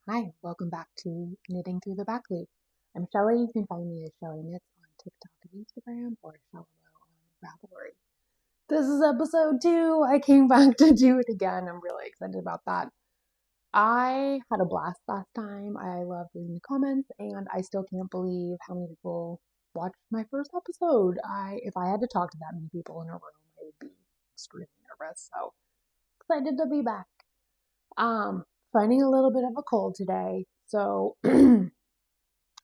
Hi, welcome back to Knitting Through the Back Loop. I'm Shelly. You can find me as Shelly Knits on TikTok and Instagram or Shello on Ravelry. This is episode 2. I came back to do it again. I'm really excited about that. I had a blast last time. I loved reading the comments, and I still can't believe how many people watched my first episode. If I had to talk to that many people in a room, I would be extremely nervous. So excited to be back. Finding a little bit of a cold today, so I'm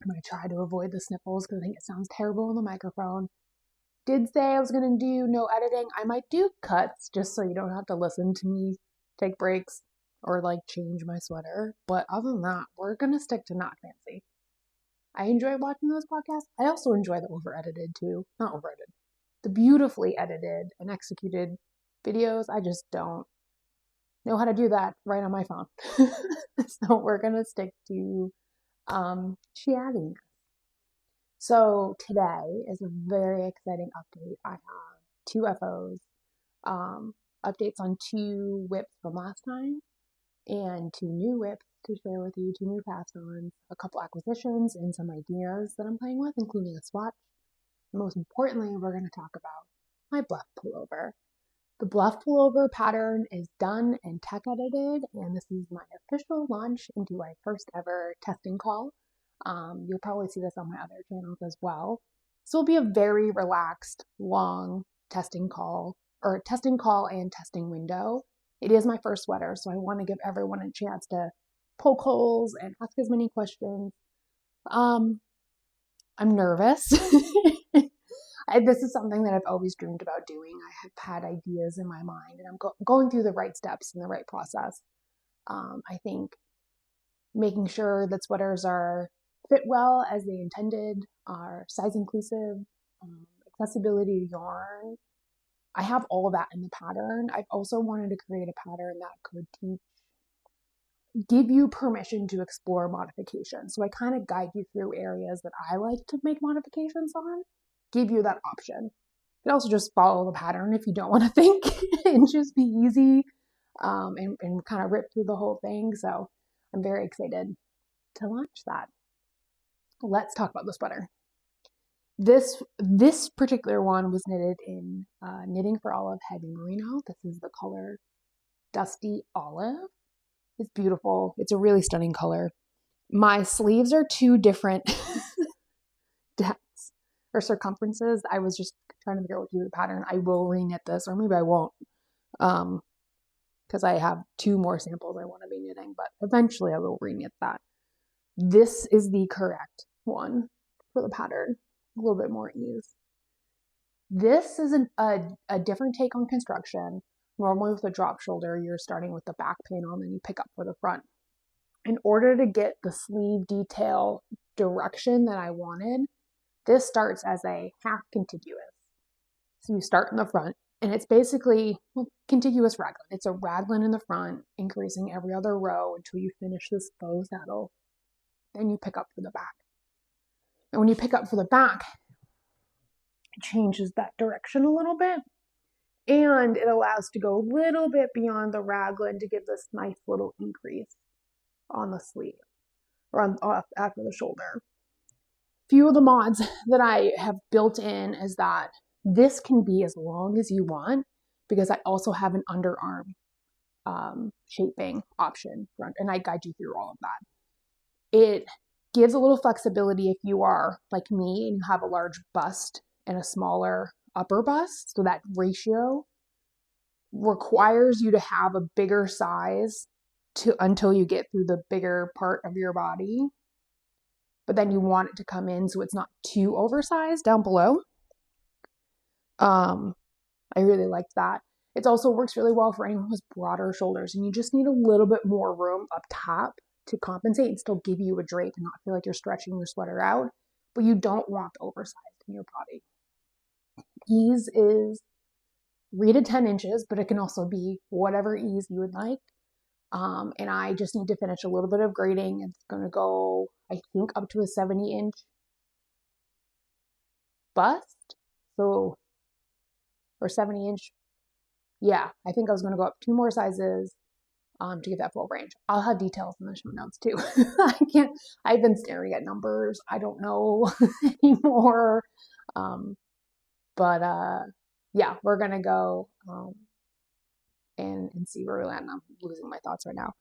going to try to avoid the sniffles because I think it sounds terrible on the microphone. Did say I was going to do no editing. I might do cuts just so you don't have to listen to me take breaks or like change my sweater. But other than that, we're going to stick to Not Fancy. I enjoy watching those podcasts. I also enjoy the over-edited too. Not over-edited. The beautifully edited and executed videos. I just don't know how to do that right on my phone. So we're going to stick to chatting. So today is a very exciting update. I have 2 FOs, updates on 2 whips from last time, and 2 new whips to share with you, 2 new cast-ons, a couple acquisitions, and some ideas that I'm playing with, including a swatch. Most importantly, we're going to talk about my Bluff Pullover. The Bluff Pullover pattern is done and tech edited, and this is my official launch into my first ever testing call. You'll probably see this on my other channels as well. This will be a very relaxed, long testing call and testing window. It is my first sweater, so I want to give everyone a chance to poke holes and ask as many questions. I'm nervous. This is something that I've always dreamed about doing. I have had ideas in my mind, and I'm going through the right steps and the right process. I think making sure that sweaters are fit well as they intended, are size inclusive, accessibility to yarn. I have all of that in the pattern. I've also wanted to create a pattern that could give you permission to explore modifications. So I kind of guide you through areas that I like to make modifications on, give you that option. You can also just follow the pattern if you don't want to think and just be easy and kind of rip through the whole thing. So I'm very excited to launch that. Let's talk about the sweater. This particular one was knitted in Knitting for Olive Heavy Merino. This is the color Dusty Olive. It's beautiful. It's a really stunning color. My sleeves are 2 different depths or circumferences. I was just trying to figure out what to do with the pattern. I will reknit this, or maybe I won't, because I have 2 more samples I want to be knitting, but eventually I will reknit that. This is the correct one for the pattern. A little bit more ease. This is a different take on construction. Normally with a drop shoulder, you're starting with the back panel and then you pick up for the front. In order to get the sleeve detail direction that I wanted, this starts as a half contiguous. So you start in the front, and it's basically contiguous raglan. It's a raglan in the front, increasing every other row until you finish this faux saddle. Then you pick up for the back. And when you pick up for the back, it changes that direction a little bit. And it allows to go a little bit beyond the raglan to give this nice little increase on the sleeve or after the shoulder. Few of the mods that I have built in is that this can be as long as you want, because I also have an underarm shaping option, and I guide you through all of that. It gives a little flexibility if you are like me and you have a large bust and a smaller upper bust, so that ratio requires you to have a bigger size until you get through the bigger part of your body, but then you want it to come in so it's not too oversized down below. I really liked that. It also works really well for anyone who has broader shoulders, and you just need a little bit more room up top to compensate and still give you a drape and not feel like you're stretching your sweater out, but you don't want oversized in your body. Ease is 3 to 10 inches, but it can also be whatever ease you would like. And I just need to finish a little bit of grading. It's going to go, I think, up to a 70-inch bust. So, or 70-inch. Yeah, I think I was going to go up 2 more sizes to get that full range. I'll have details in the show notes too. I've been staring at numbers. I don't know anymore. But yeah, we're going to go and see where we land. I'm losing my thoughts right now.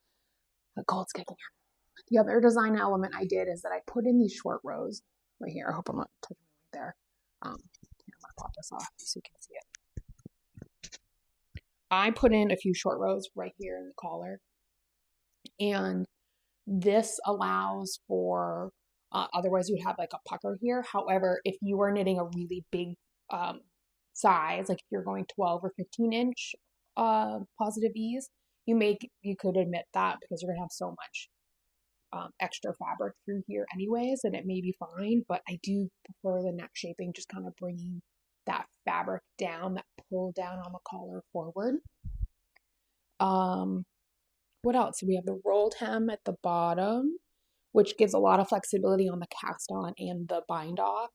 The cold's kicking in. The other design element I did is that I put in these short rows right here. I hope I'm not touching it right there. I'm going to pop this off so you can see it. I put in a few short rows right here in the collar. And this allows for, otherwise you would have like a pucker here. However, if you are knitting a really big size, like if you're going 12 or 15 inch positive ease, you could omit that because you're gonna have so much extra fabric through here anyways, and it may be fine, but I do prefer the neck shaping, just kind of bringing that fabric down, that pull down on the collar forward. What else? We have the rolled hem at the bottom, which gives a lot of flexibility on the cast on and the bind off.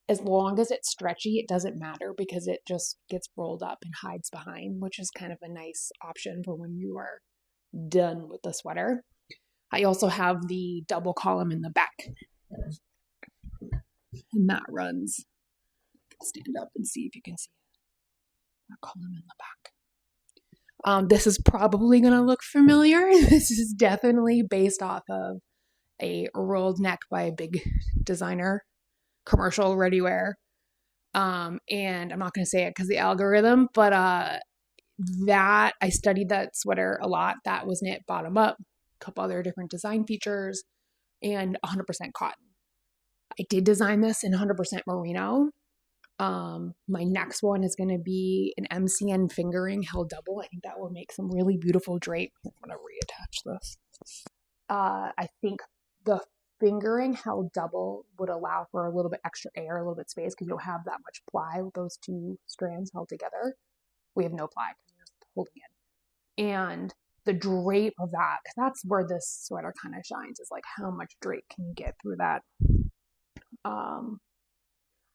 As long as it's stretchy, it doesn't matter because it just gets rolled up and hides behind, which is kind of a nice option for when you are done with the sweater. I also have the double column in the back, and that runs. Stand up and see if you can see that column in the back. This is probably going to look familiar. This is definitely based off of a rolled neck by a big designer, commercial ready wear. And I'm not going to say it because the algorithm, but that I studied that sweater a lot. That was knit bottom up, a couple other different design features, and 100% cotton. I did design this in 100% merino. My next one is going to be an MCN fingering held double. I think that will make some really beautiful drape. I'm going to reattach this. I think the fingering held double would allow for a little bit extra air, a little bit space, because you don't have that much ply with those two strands held together. We have no ply because you're just holding it. And the drape of that, because that's where this sweater kind of shines, is like how much drape can you get through that.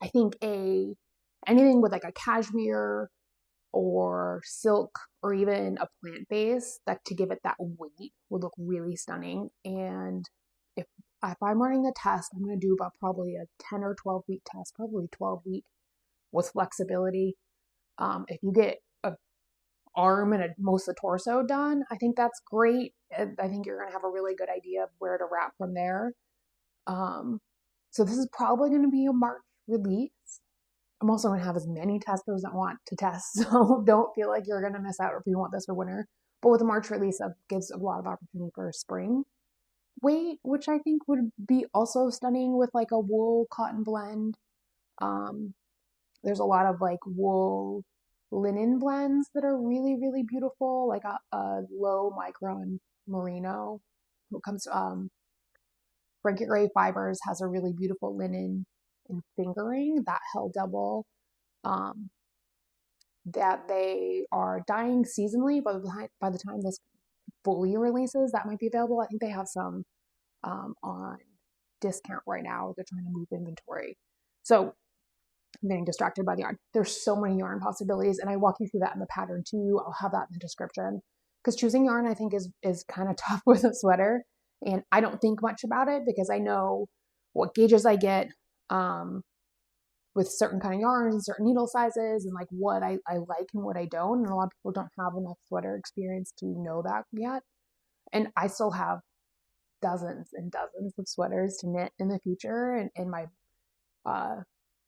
I think anything with like a cashmere or silk or even a plant base, that to give it that weight would look really stunning. And if I'm running the test, I'm going to do about probably a 10 or 12 week test, probably 12 week with flexibility. If you get a arm and most of the torso done, I think that's great. I think you're going to have a really good idea of where to wrap from there. So this is probably going to be a March release. I'm also going to have as many testers that want to test, so don't feel like you're going to miss out if you want this for winter. But with a March release, that gives a lot of opportunity for a spring weight, which I think would be also stunning with like a wool cotton blend. There's a lot of like wool linen blends that are really, really beautiful, like a low micron merino. When it comes to Frankie Gray Fibers has a really beautiful linen and fingering that held double that they are dyeing seasonally, but by the time this fully releases, that might be available. I think they have some on discount right now. They're trying to move inventory. So I'm getting distracted by the yarn. There's so many yarn possibilities, and I walk you through that in the pattern too. I'll have that in the description, because choosing yarn I think is kind of tough with a sweater, and I don't think much about it because I know what gauges I get with certain kind of yarns, certain needle sizes, and like what I like and what I don't. And a lot of people don't have enough sweater experience to know that yet. And I still have dozens and dozens of sweaters to knit in the future, and my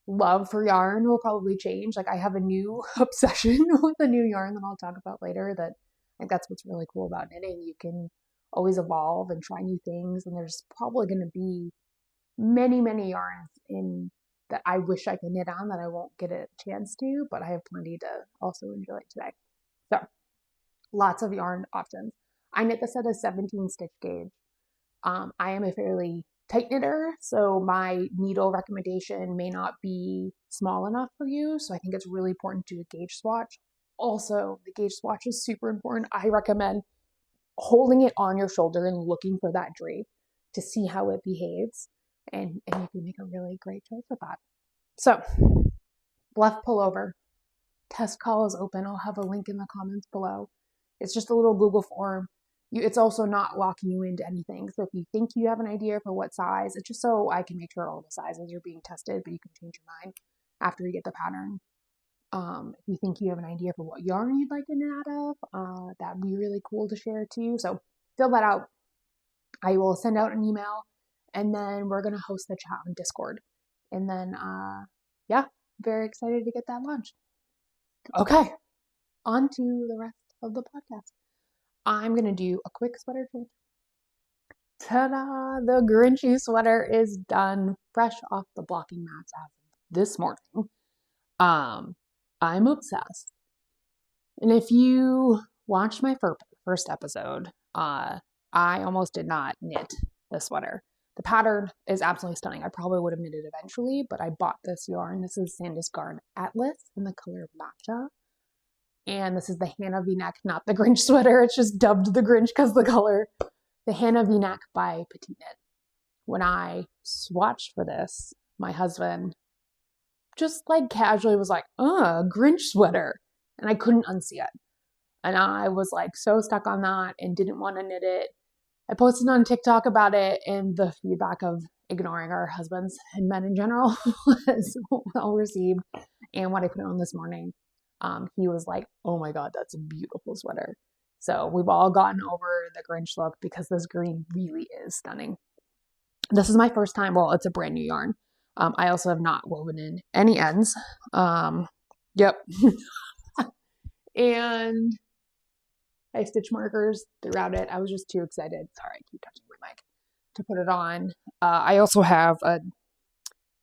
love for yarn will probably change. Like I have a new obsession with a new yarn that I'll talk about later. That I think that's what's really cool about knitting. You can always evolve and try new things, and there's probably going to be many, many yarns in that I wish I could knit on that I won't get a chance to, but I have plenty to also enjoy today. So lots of yarn options. I knit this at a 17 stitch gauge. I am a fairly tight knitter, so my needle recommendation may not be small enough for you. So I think it's really important to do a gauge swatch. Also, the gauge swatch is super important. I recommend holding it on your shoulder and looking for that drape to see how it behaves. And you can make a really great choice with that. So, Bluff Pullover. Test call is open. I'll have a link in the comments below. It's just a little Google form. it's also not locking you into anything. So if you think you have an idea for what size, it's just so I can make sure all the sizes are being tested, but you can change your mind after you get the pattern. If you think you have an idea for what yarn you'd like to knit out of, that'd be really cool to share too. So fill that out. I will send out an email, and then we're going to host the chat on Discord. And then, yeah, very excited to get that launched. Okay, on to the rest of the podcast. I'm going to do a quick sweater change. Ta-da! The Grinchy sweater is done, fresh off the blocking mats as of this morning. I'm obsessed. And if you watched my first episode, I almost did not knit the sweater. The pattern is absolutely stunning. I probably would have knitted eventually, but I bought this yarn. This is Sandus Garn Atlas in the color matcha. And this is the Hannah V-neck, not the Grinch sweater. It's just dubbed the Grinch because of the color. The Hannah V-neck by Petite Knit. When I swatched for this, my husband just like casually was like, Grinch sweater. And I couldn't unsee it. And I was like so stuck on that and didn't want to knit it. I posted on TikTok about it, and the feedback of ignoring our husbands and men in general was well received. And when I put it on this morning, he was like, oh my God, that's a beautiful sweater. So we've all gotten over the Grinch look because this green really is stunning. This is my first time. Well, it's a brand new yarn. I also have not woven in any ends. Yep. And I have stitch markers throughout it. I was just too excited. Sorry, I keep touching my mic to put it on. I also have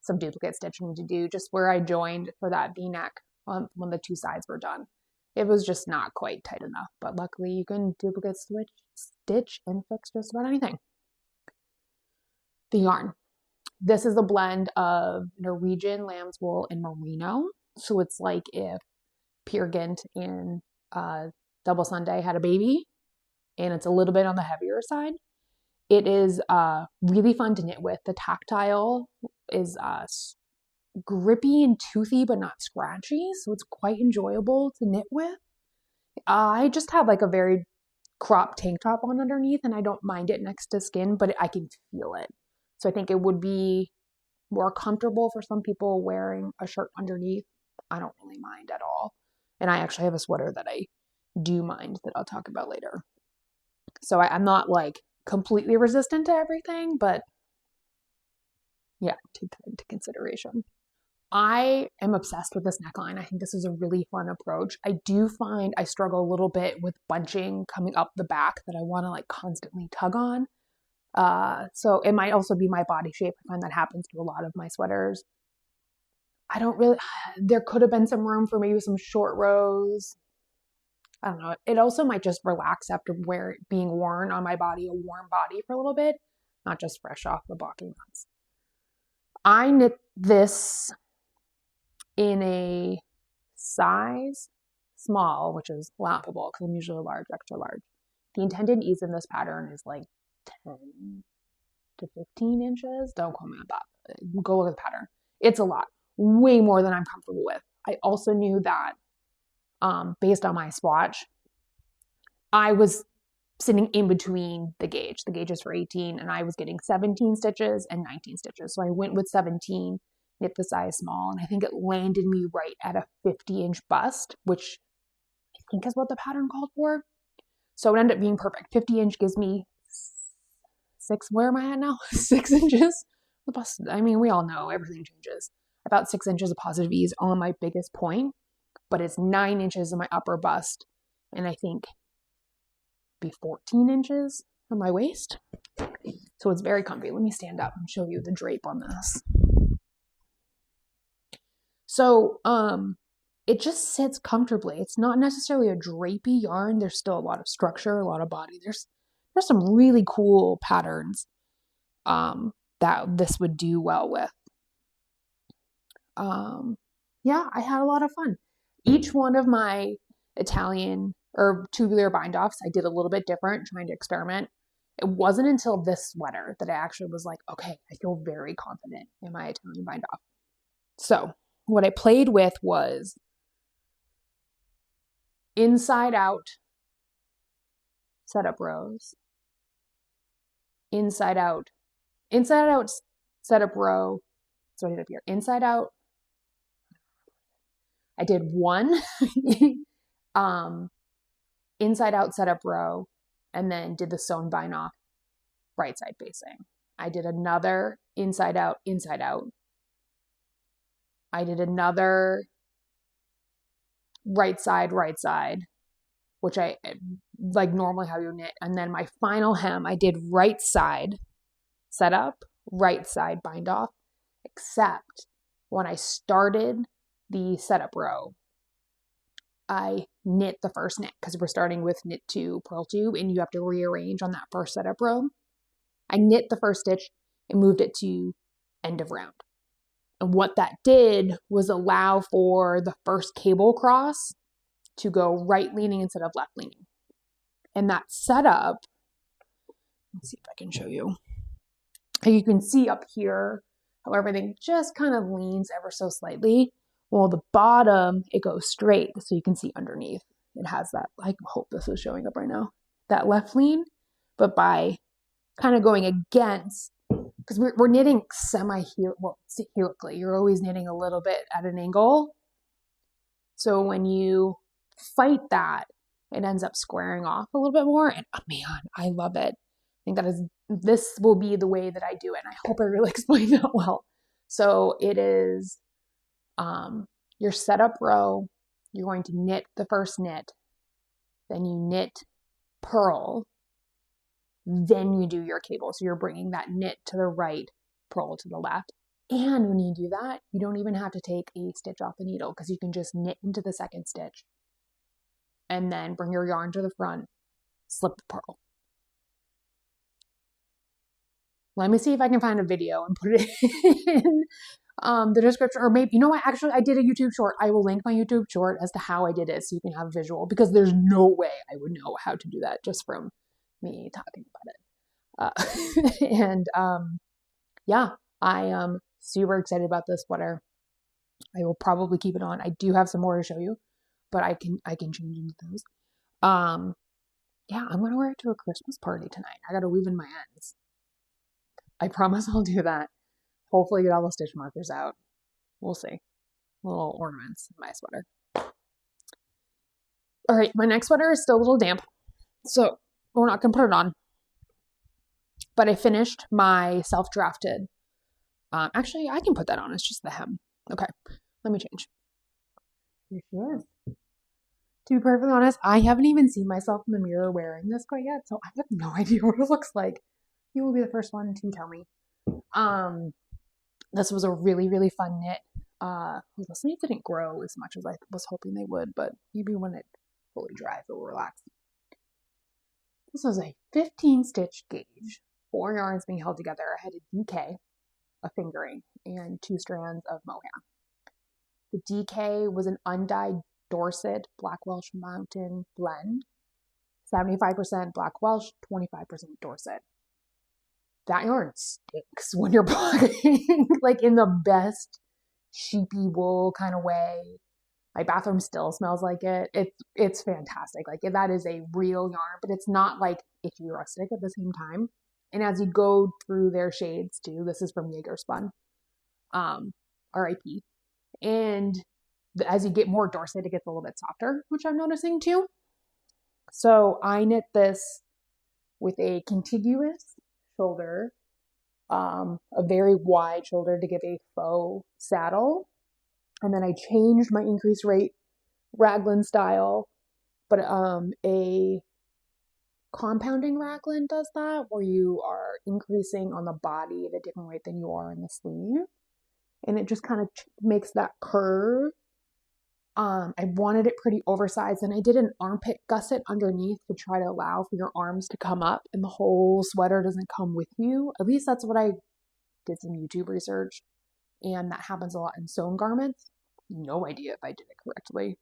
some duplicate stitching to do just where I joined for that V-neck when the two sides were done. It was just not quite tight enough, but luckily you can duplicate stitch and fix just about anything. The yarn. This is a blend of Norwegian lamb's wool and merino. So it's like if Peer Gynt and Double Sunday had a baby, and it's a little bit on the heavier side. It is really fun to knit with. The tactile is grippy and toothy, but not scratchy, so it's quite enjoyable to knit with. I just have like a very cropped tank top on underneath, and I don't mind it next to skin, but I can feel it. So I think it would be more comfortable for some people wearing a shirt underneath. I don't really mind at all. And I actually have a sweater that I do mind that I'll talk about later. So I'm not like completely resistant to everything, but yeah, take that into consideration. I am obsessed with this neckline. I think this is a really fun approach. I do find I struggle a little bit with bunching coming up the back that I want to like constantly tug on. So it might also be my body shape. I find that happens to a lot of my sweaters. There could have been some room for maybe some short rows. I don't know. It also might just relax after being worn on my body, a warm body for a little bit, not just fresh off the blocking mats. I knit this in a size small, which is lappable because I'm usually a large, extra large. The intended ease in this pattern is like 10 to 15 inches. Don't quote me on that. Go look at the pattern. It's a lot. Way more than I'm comfortable with. I also knew that based on my swatch, I was sitting in between the gauge. The gauge is for 18, and I was getting 17 stitches and 19 stitches. So I went with 17, knit the size small, and I think it landed me right at a 50-inch bust, which I think is what the pattern called for. So it ended up being perfect. 50-inch gives me where am I at now? 6 inches. The bust, I mean, we all know everything changes. About 6 inches of positive ease on my biggest point, but it's 9 inches of my upper bust, and I think be 14 inches on my waist. So it's very comfy. Let me stand up and show you the drape on this. So it just sits comfortably. It's not necessarily a drapey yarn. There's still a lot of structure, a lot of body. There's some really cool patterns that this would do well with. Yeah, I had a lot of fun. Each one of my Italian or tubular bindoffs, I did a little bit different, trying to experiment. It wasn't until this sweater that I actually was like, okay, I feel very confident in my Italian bindoff. So what I played with was inside out setup rows, inside out setup row. So I did up here, inside out. I did one inside out setup row, and then did the sewn bindoff right side facing. I did another inside out. I did another right side, which I like normally how you knit. And then my final hem, I did right side setup, right side bindoff, except when I started the setup row, I knit the first knit because we're starting with knit 2, purl 2, and you have to rearrange on that first setup row. I knit the first stitch and moved it to end of round. And what that did was allow for the first cable cross to go right leaning instead of left leaning. And that setup, let's see if I can show you. You can see up here how everything just kind of leans ever so slightly. Well, the bottom, it goes straight, so you can see underneath. It has that, I hope this is showing up right now, that left lean, but by kind of going against, because we're knitting helically. You're always knitting a little bit at an angle. So when you fight that, it ends up squaring off a little bit more. And oh man, I love it. I think this will be the way that I do it. And I hope I really explained that well. So it is your setup row. You're going to knit the first knit, then you knit purl, then you do your cable. So you're bringing that knit to the right, purl to the left. And when you do that, you don't even have to take a stitch off the needle because you can just knit into the second stitch and then bring your yarn to the front, slip the purl. Let me see if I can find a video and put it in the description, or maybe, you know what, actually I did a YouTube short. I will link my YouTube short as to how I did it so you can have a visual, because there's no way I would know how to do that just from me talking about it. Yeah, I am super excited about this sweater. I will probably keep it on. I do have some more to show you, but I can change into those. Yeah, I'm gonna wear it to a Christmas party tonight. I gotta weave in my ends. I promise I'll do that. Hopefully get all the stitch markers out. We'll see. Little ornaments in my sweater. All right, my next sweater is still a little damp, so we're not gonna put it on. But I finished my self-drafted. Actually, I can put that on. It's just the hem. Okay, let me change. Here she is. To be perfectly honest, I haven't even seen myself in the mirror wearing this quite yet, so I have no idea what it looks like. You will be the first one to tell me. This was a really, really fun knit. The sleeves didn't grow as much as I was hoping they would, but maybe when it fully dries, it will relax. This was a 15 stitch gauge, 4 yarns being held together. I had a DK, a fingering, and 2 strands of mohair. The DK was an undyed Dorset Black Welsh Mountain blend, 75% Black Welsh, 25% Dorset. That yarn stinks when you're blocking, like in the best sheepy wool kind of way. My bathroom still smells like it. It's fantastic. Like that is a real yarn, but it's not like itchy rustic at the same time. And as you go through their shades too, this is from Jaegerspun, RIP. And as you get more Dorset, it gets a little bit softer, which I'm noticing too. So I knit this with a contiguous shoulder, a very wide shoulder to give a faux saddle. And then I changed my increase rate Raglan style, but a compounding Raglan does that, where you are increasing on the body at a different rate than you are in the sleeve. And it just kind of makes that curve. I wanted it pretty oversized, and I did an armpit gusset underneath to try to allow for your arms to come up and the whole sweater doesn't come with you. At least that's what I did some YouTube research, and that happens a lot in sewn garments. No idea if I did it correctly.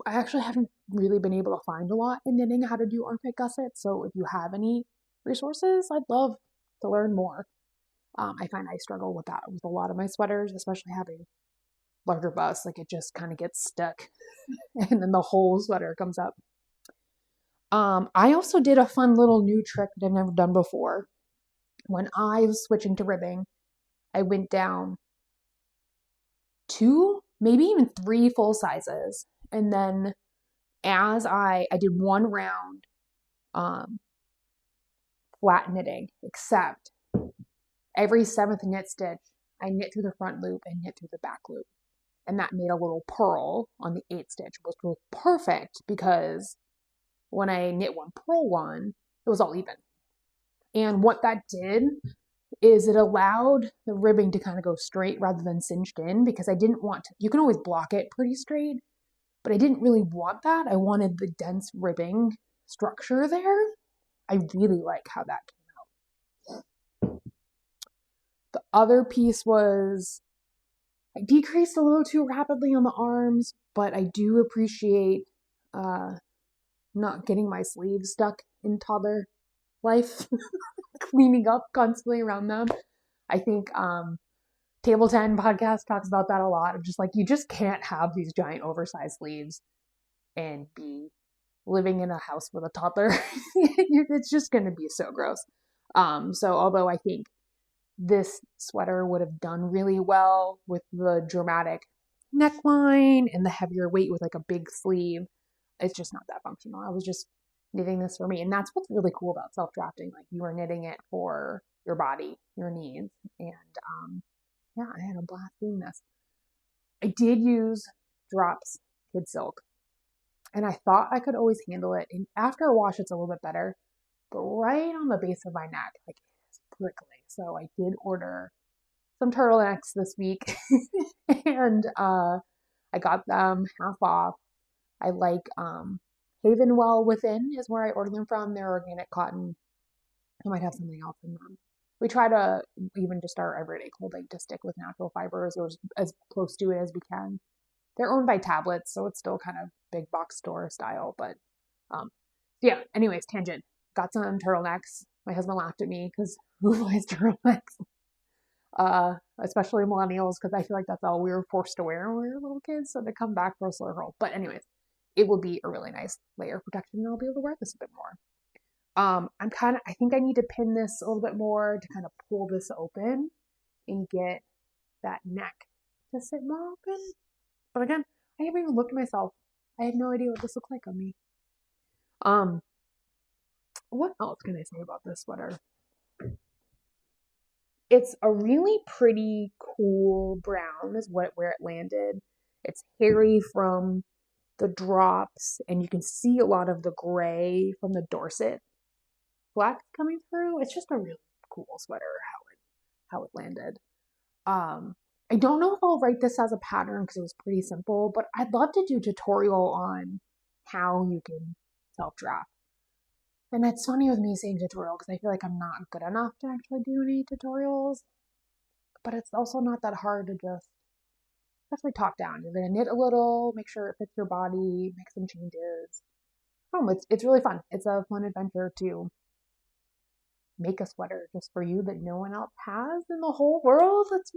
I actually haven't really been able to find a lot in knitting how to do armpit gussets, so if you have any resources, I'd love to learn more. I find I struggle with that with a lot of my sweaters, especially having larger bust. Like it just kind of gets stuck and then the whole sweater comes up. I also did a fun little new trick that I've never done before. When I was switching to ribbing, I went down 2, maybe even 3 full sizes. And then as I did 1 round flat knitting, except every 7th knit stitch, I knit through the front loop and knit through the back loop. And that made a little purl on the 8th stitch, which was perfect because when I knit 1, purl 1, it was all even. And what that did is it allowed the ribbing to kind of go straight rather than cinched in, because I didn't want to, you can always block it pretty straight, but I didn't really want that. I wanted the dense ribbing structure there. I really like how that came out. The other piece was, I decreased a little too rapidly on the arms, but I do appreciate not getting my sleeves stuck in toddler life, cleaning up constantly around them. I think Table 10 podcast talks about that a lot. Of just like, you just can't have these giant oversized sleeves and be living in a house with a toddler. It's just going to be so gross. So although I think this sweater would have done really well with the dramatic neckline and the heavier weight with like a big sleeve, it's just not that functional. I was just knitting this for me. And that's what's really cool about self-drafting. Like, you are knitting it for your body, your needs. And yeah, I had a blast doing this. I did use Drops Kid Silk, and I thought I could always handle it. And after a wash, it's a little bit better. But right on the base of my neck, like, it's prickly. So I did order some turtlenecks this week, and I got them half off. I like Havenwell Within is where I ordered them from. They're organic cotton. I might have something else in them. We try to, even just our everyday clothing, to stick with natural fibers or as close to it as we can. They're owned by Tablets, so it's still kind of big box store style. But yeah, anyways, tangent. Got some turtlenecks. My husband laughed at me because who buys turtlenecks? Especially millennials, because I feel like that's all we were forced to wear when we were little kids. So they come back for a slow roll. But anyways, it will be a really nice layer of protection, and I'll be able to wear this a bit more. I think I need to pin this a little bit more to kind of pull this open and get that neck to sit more open. But again, I haven't even looked at myself. I have no idea what this looks like on me. What else can I say about this sweater? It's a really pretty, cool brown is where it landed. It's hairy from the drops, and you can see a lot of the gray from the Dorset flex coming through. It's just a really cool sweater how it landed. I don't know if I'll write this as a pattern because it was pretty simple, but I'd love to do a tutorial on how you can self-draft. And it's funny with me saying tutorial because I feel like I'm not good enough to actually do any tutorials, but it's also not that hard to just, especially top down. You're going to knit a little, make sure it fits your body, make some changes. It's really fun. It's a fun adventure to make a sweater just for you that no one else has in the whole world. That's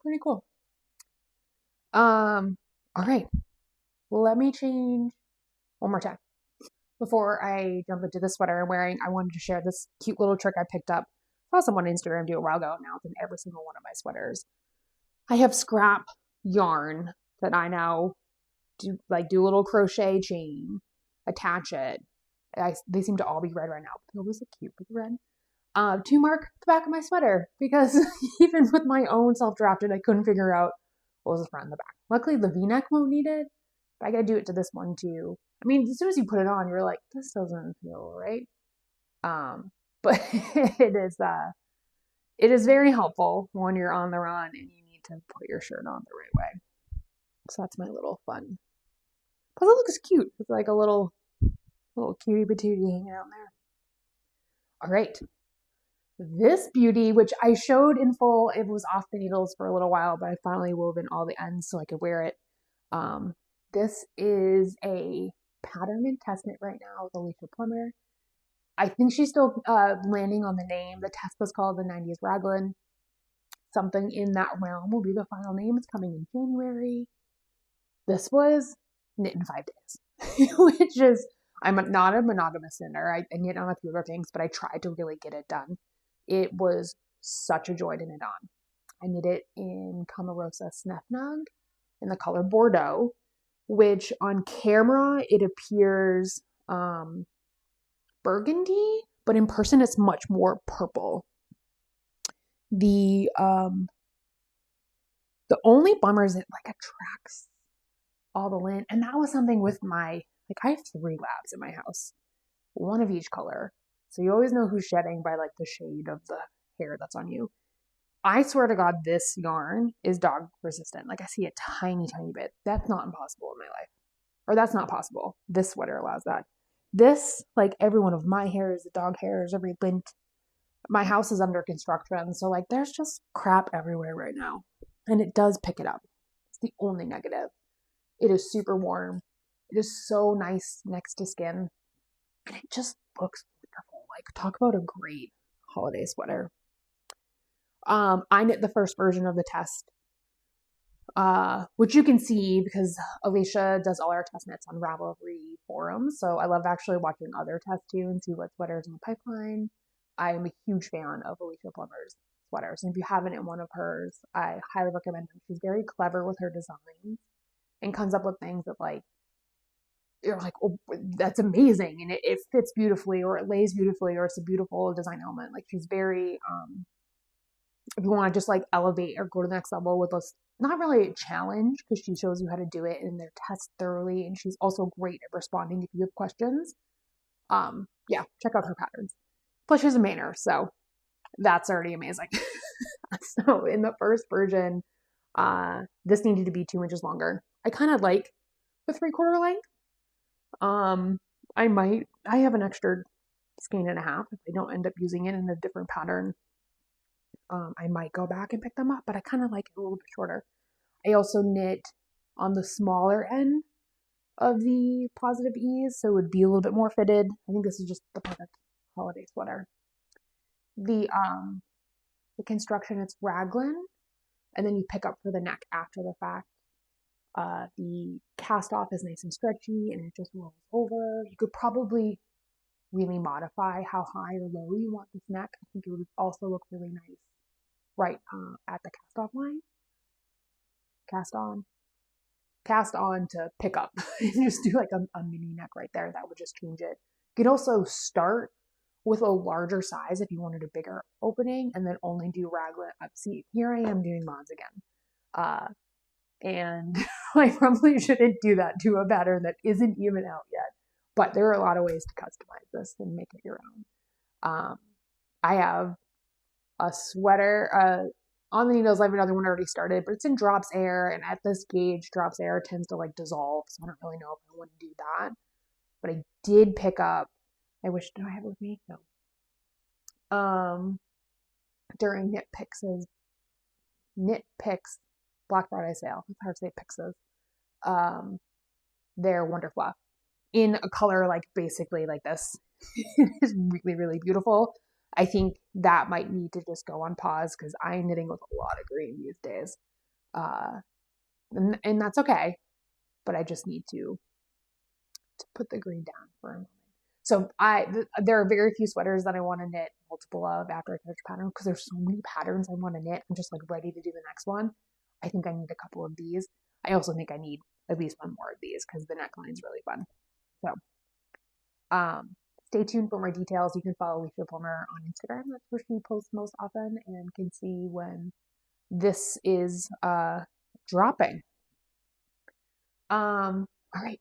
pretty cool. All right. Let me change one more time. Before I jump into the sweater I'm wearing, I wanted to share this cute little trick I picked up. I saw someone on Instagram do a while ago. Now it's in every single one of my sweaters. I have scrap yarn that I now do a little crochet chain, attach it. They seem to all be red right now. They'll look so cute with red. To mark the back of my sweater, because even with my own self-drafted, I couldn't figure out what was the front and the back. Luckily, the V-neck won't need it, but I gotta do it to this one too. I mean, as soon as you put it on, you're like, this doesn't feel right. But it is very helpful when you're on the run and you need to put your shirt on the right way. So that's my little fun. Plus, it looks cute. It's like a little cutie patootie hanging out there. All right. This beauty, which I showed in full, it was off the needles for a little while, but I finally wove in all the ends so I could wear it. This is a pattern and test knit right now with Alicia Plummer. I think she's still landing on the name. The test was called the 90s Raglan. Something in that realm will be the final name. It's coming in January. This was knit in 5 days, which is, I'm not a monogamous knitter. I knit on a few other things, but I tried to really get it done. It was such a joy to knit on. I knit it in Kamarosa Snefnug in the color Bordeaux, which on camera it appears burgundy, but in person it's much more purple. The only bummer is it like attracts all the lint, and that was something with my, like, I have 3 labs in my house, 1 of each color, so you always know who's shedding by like the shade of the hair that's on you. I swear to God, this yarn is dog resistant. Like, I see a tiny bit. That's not impossible in my life, or that's not possible. This sweater allows that. This, like every one of my hairs, the dog hairs, every lint. My house is under construction, so like there's just crap everywhere right now, and it does pick it up. It's the only negative. It is super warm. It is so nice next to skin, and it just looks wonderful. Like, talk about a great holiday sweater. I knit the first version of the test, which you can see because Alicia does all our test knits on Ravelry forums. So I love actually watching other tests too and see what sweaters in the pipeline. I am a huge fan of Alicia Plummer's sweaters. And if you haven't knit one of hers, I highly recommend them. She's very clever with her designs and comes up with things that, like, you're like, oh, that's amazing. And it fits beautifully, or it lays beautifully, or it's a beautiful design element. Like, she's very, if you want to just like elevate or go to the next level with us, not really a challenge, because she shows you how to do it in their tests thoroughly. And she's also great at responding if you have questions. Yeah, check out her patterns. Plus, she's a Mainer, so that's already amazing. So in the first version, this needed to be 2 inches longer. I kind of like the 3/4 length. I have an extra skein and a half if I don't end up using it in a different pattern. I might go back and pick them up, but I kind of like it a little bit shorter. I also knit on the smaller end of the Positive Ease, so it would be a little bit more fitted. I think this is just the perfect holiday sweater. The construction, it's Raglan, and then you pick up for the neck after the fact. The cast off is nice and stretchy, and it just rolls over. You could probably really modify how high or low you want this neck. I think it would also look really nice right at the cast off line. Cast on to pick up. And just do like a mini neck right there. That would just change it. You could also start with a larger size if you wanted a bigger opening, and then only do raglan up. See, here I am doing mods again. And I probably shouldn't do that to a pattern that isn't even out yet. But there are a lot of ways to customize this and make it your own. I have a sweater on the needles. I have another one already started, but it's in Drops Air, and at this gauge, Drops Air tends to like dissolve, so I don't really know if I want to do that. But I did pick up. I wish, do I have it with me? No. During KnitPicks Black Friday sale. It's hard to say Pixes. They're Wonderfluff in a color like basically like this. It is really, really beautiful. I think that might need to just go on pause because I'm knitting with a lot of green these days. And that's okay. But I just need to put the green down for a moment. So there are very few sweaters that I want to knit multiple of after I finish pattern, because there's so many patterns I want to knit. I'm just like ready to do the next one. I think I need a couple of these. I also think I need at least one more of these because the neckline's really fun. So stay tuned for more details. You can follow Alicia Plummer on Instagram. That's where she posts most often, and can see when this is dropping. All right,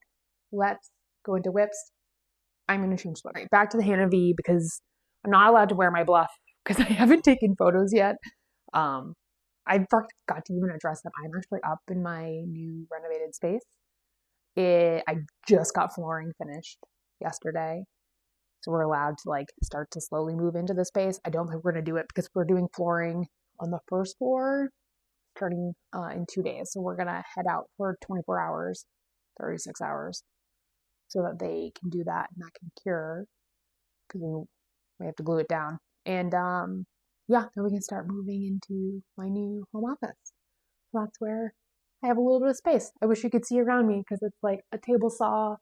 let's go into whips. I'm going to change sweater. Right, back to the Hannah V, because I'm not allowed to wear my Bluff because I haven't taken photos yet. I forgot to even address that I'm actually up in my new renovated space. I just got flooring finished yesterday, so we're allowed to like start to slowly move into the space. I don't think we're going to do it because we're doing flooring on the first floor starting in 2 days. So we're going to head out for 24 hours, 36 hours, so that they can do that and that can cure, because we have to glue it down. And yeah, then we can start moving into my new home office. So that's where I have a little bit of space. I wish you could see around me because it's like a table saw,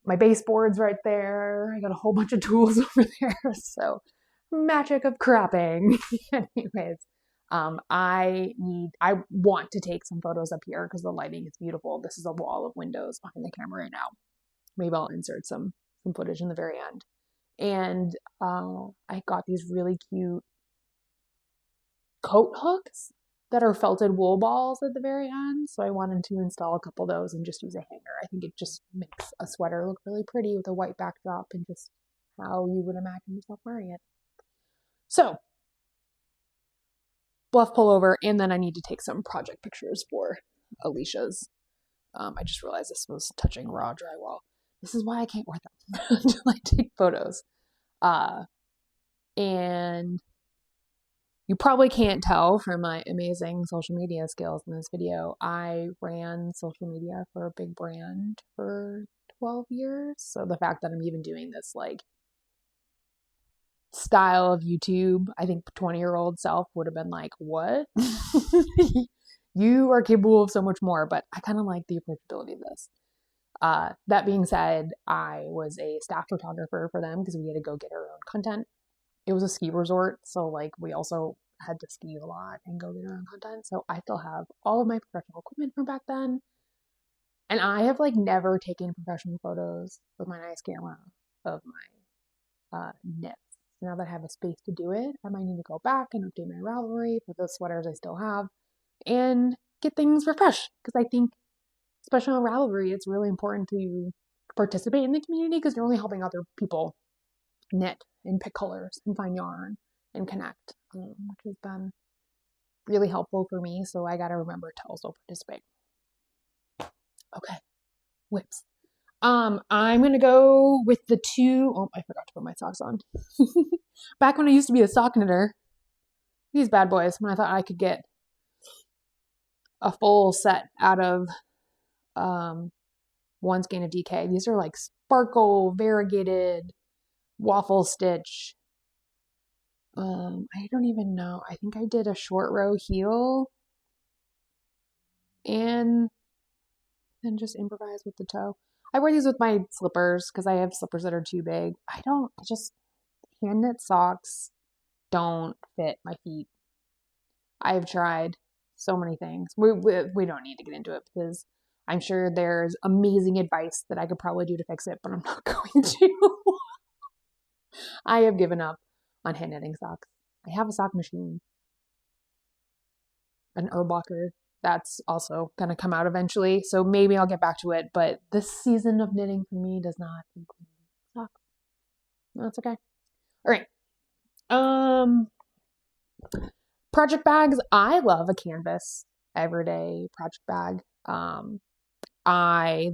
My baseboard's right there. I got a whole bunch of tools over there. So magic of cropping. Anyways, I want to take some photos up here because the lighting is beautiful. This is a wall of windows behind the camera right now. Maybe I'll insert some footage in the very end. And I got these really cute coat hooks that are felted wool balls at the very end. So I wanted to install a couple of those and just use a hanger. I think it just makes a sweater look really pretty with a white backdrop and just how you would imagine yourself wearing it. So, Bluff Pullover, and then I need to take some project pictures for Alicia's. I just realized this was touching raw drywall. This is why I can't wear them until I take photos. And you probably can't tell from my amazing social media skills in this video. I ran social media for a big brand for 12 years. So the fact that I'm even doing this like style of YouTube, I think 20-year-old self would have been like, what? You are capable of so much more, but I kind of like the approachability of this. That being said, I was a staff photographer for them because we had to go get our own content. It was a ski resort, so like we also had to ski a lot and go get our own content. So I still have all of my professional equipment from back then. And I have like never taken professional photos with my nice camera of my knits. Now that I have a space to do it, I might need to go back and update my Ravelry for the sweaters I still have and get things refreshed. Because I think, especially on Ravelry, it's really important to participate in the community because you're only helping other people knit and pick colors and find yarn and connect, which has been really helpful for me. So I got to remember to also participate. Okay, whips. I'm going to go with the two. Oh, I forgot to put my socks on. Back when I used to be a sock knitter, these bad boys, when I thought I could get a full set out of one skein of DK. These are like sparkle, variegated, waffle stitch. I don't even know. I think I did a short row heel and then just improvise with the toe. I wear these with my slippers because I have slippers that are too big. Just hand knit socks don't fit my feet. I have tried so many things. We don't need to get into it because I'm sure there's amazing advice that I could probably do to fix it, but I'm not going to. I have given up on hand knitting socks. I have a sock machine, an herb blocker. That's also going to come out eventually, so maybe I'll get back to it, but this season of knitting for me does not include socks. That's okay. All right. Project bags. I love a canvas everyday project bag.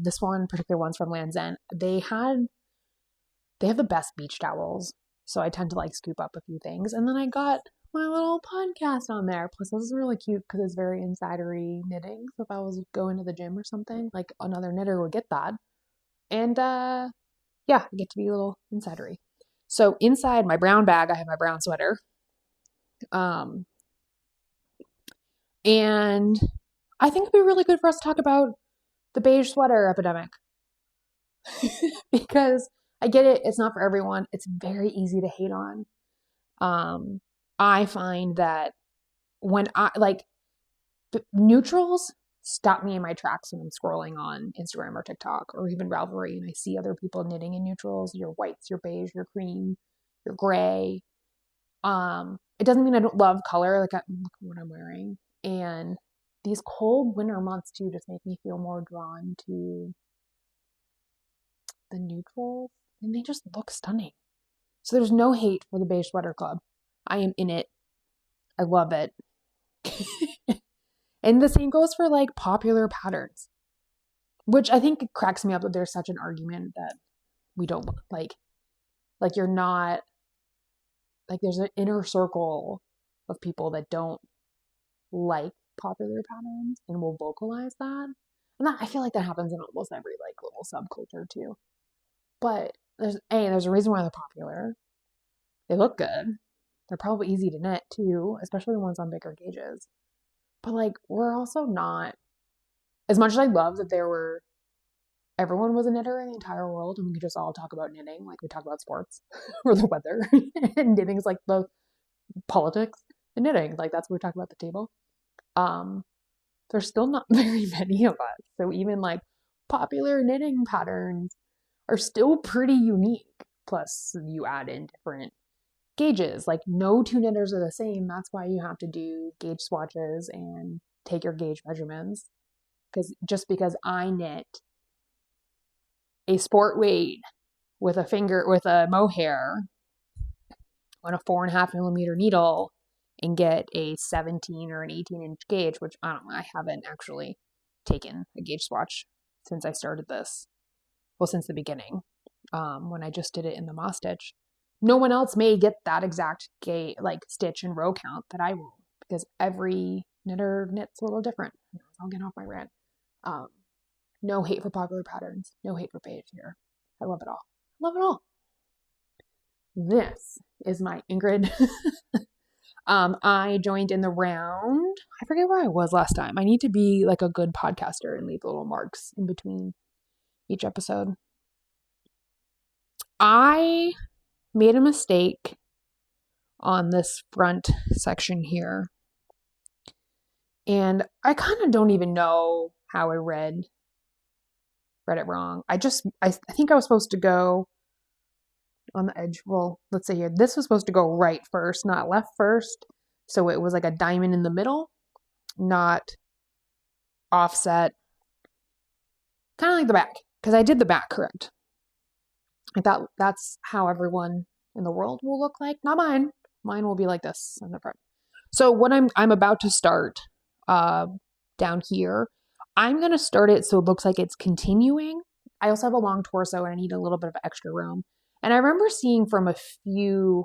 This one particular one's from Land's End. They have the best beach towels, so I tend to like scoop up a few things, and then I got my little podcast on there. Plus, this is really cute because it's very insidery knitting. So if I was going to the gym or something, like another knitter would get that. And yeah, I get to be a little insidery. So inside my brown bag, I have my brown sweater. And I think it'd be really good for us to talk about the beige sweater epidemic. Because I get it, it's not for everyone. It's very easy to hate on. I find that when neutrals stop me in my tracks when I'm scrolling on Instagram or TikTok or even Ravelry and I see other people knitting in neutrals, your whites, your beige, your cream, your gray. It doesn't mean I don't love color. Look at what I'm wearing. And these cold winter months too just make me feel more drawn to the neutrals, and they just look stunning. So there's no hate for the Beige Sweater Club. I am in it. I love it. And the same goes for like popular patterns, which I think it cracks me up that there's such an argument that we don't like you're not, like there's an inner circle of people that don't like popular patterns and will vocalize that. And I feel like that happens in almost every like little subculture too. But there's a reason why they're popular. They look good. They're probably easy to knit too, especially the ones on bigger gauges. But like, we're also not, as much as I love that there were everyone was a knitter in the entire world and we could just all talk about knitting like we talk about sports or the weather. And knitting's like the politics and knitting. Like that's what we talk about at the table. There's still not very many of us. So even like popular knitting patterns are still pretty unique. Plus you add in different gauges. Like no two knitters are the same. That's why you have to do gauge swatches and take your gauge measurements. Because I knit a sport weight with a mohair on a 4.5 millimeter needle and get a 17 or an 18-inch gauge, which I haven't actually taken a gauge swatch since I started this. Well, since the beginning, when I just did it in the moss stitch. No one else may get that exact stitch and row count that I will, because every knitter knits a little different. I'll get off my rant. No hate for popular patterns. No hate for beige here. I love it all. Love it all. This is my Ingrid. I joined in the round. I forget where I was last time. I need to be like a good podcaster and leave little marks in between each episode. I made a mistake on this front section here. And I kind of don't even know how I read it wrong. I think I was supposed to go on the edge. Well, let's see here. This was supposed to go right first, not left first. So it was like a diamond in the middle, not offset. Kind of like the back, because I did the back correct. I thought that's how everyone in the world will look like. Not mine. Mine will be like this in the front. So what I'm about to start down here, I'm going to start it so it looks like it's continuing. I also have a long torso and I need a little bit of extra room. And I remember seeing from a few,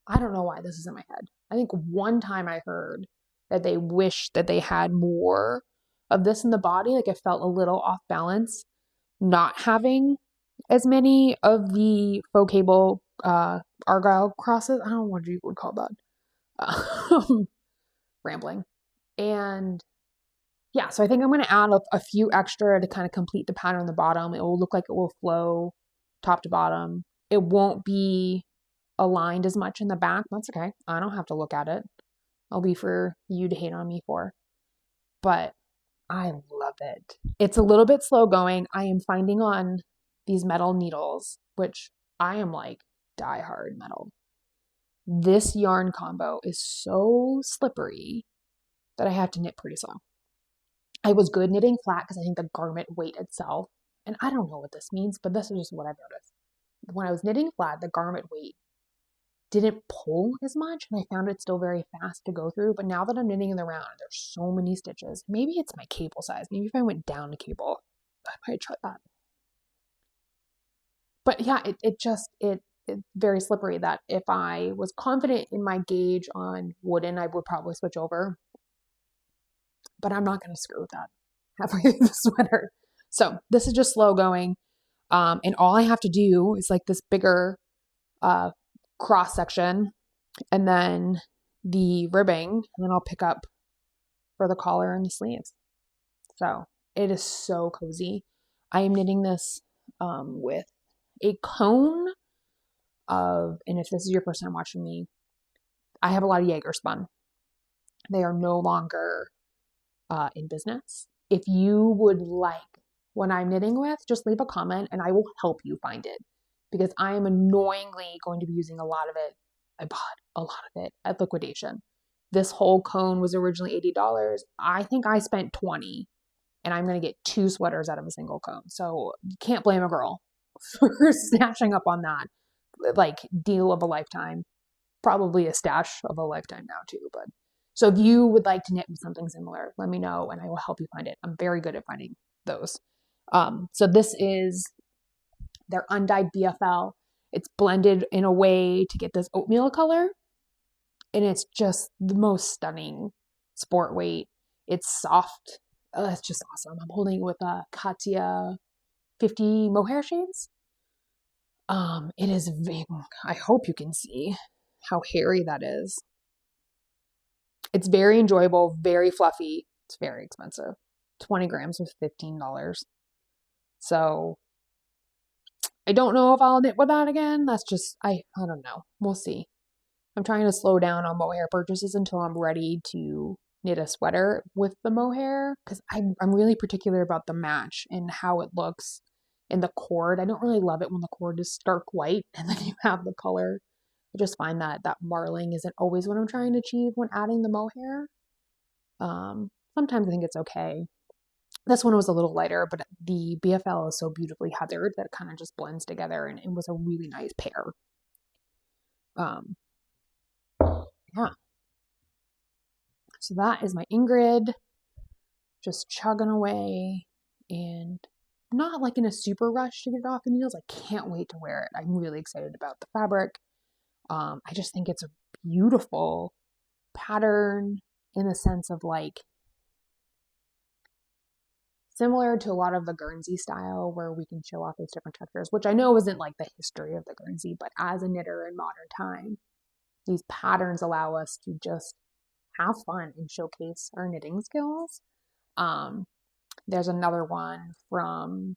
I don't know why this is in my head. I think one time I heard that they wished that they had more of this in the body. Like it felt a little off balance, not having as many of the faux cable argyle crosses. I don't know what you would call that. Rambling. And yeah, so I think I'm going to add a few extra to kind of complete the pattern on the bottom. It will look like it will flow top to bottom. It won't be aligned as much in the back. That's okay. I don't have to look at it. I'll be for you to hate on me for. But I love it. It's a little bit slow going. I am finding on these metal needles, which I am like die-hard metal. This yarn combo is so slippery that I have to knit pretty slow. I was good knitting flat because I think the garment weight itself, and I don't know what this means, but this is just what I've noticed. When I was knitting flat, the garment weight didn't pull as much, and I found it still very fast to go through. But now that I'm knitting in the round, there's so many stitches. Maybe it's my cable size. Maybe if I went down to cable, I might try that. But yeah, it's very slippery that if I was confident in my gauge on wooden, I would probably switch over. But I'm not going to screw with that halfway through the sweater. So this is just slow going. And all I have to do is like this bigger cross section and then the ribbing, and then I'll pick up for the collar and the sleeves. So it is so cozy. I am knitting this with a cone of, and if this is your first time watching me, I have a lot of Jaeger spun. They are no longer in business. If you would like what I'm knitting with, just leave a comment and I will help you find it, because I am annoyingly going to be using a lot of it. I bought a lot of it at liquidation. This whole cone was originally $80. I think I spent $20, and I'm going to get 2 sweaters out of a single cone. So you can't blame a girl for snatching up on that like deal of a lifetime. Probably a stash of a lifetime now too. But so if you would like to knit with something similar, let me know and I will help you find it. I'm very good at finding those. So this is their undyed BFL. It's blended in a way to get this oatmeal color, and it's just the most stunning sport weight. It's soft. It's just awesome. I'm holding it with a Katia 50 mohair shades. It is big. I hope you can see how hairy that is. It's very enjoyable, very fluffy. It's very expensive. 20 grams was $15. So I don't know if I'll knit with that again. That's just, I don't know. We'll see. I'm trying to slow down on mohair purchases until I'm ready to knit a sweater with the mohair, because I'm really particular about the match and how it looks in the cord. I don't really love it when the cord is stark white and then you have the color. I just find that marling isn't always what I'm trying to achieve when adding the mohair. Sometimes I think it's okay. This one was a little lighter, but the BFL is so beautifully heathered that it kind of just blends together, and it was a really nice pair. Yeah. So that is my Ingrid, just chugging away, and not like in a super rush to get it off the needles. I can't wait to wear it. I'm really excited about the fabric. I just think it's a beautiful pattern in the sense of like similar to a lot of the Guernsey style where we can show off those different textures, which I know isn't like the history of the Guernsey, but as a knitter in modern time, these patterns allow us to just have fun and showcase our knitting skills. There's another one from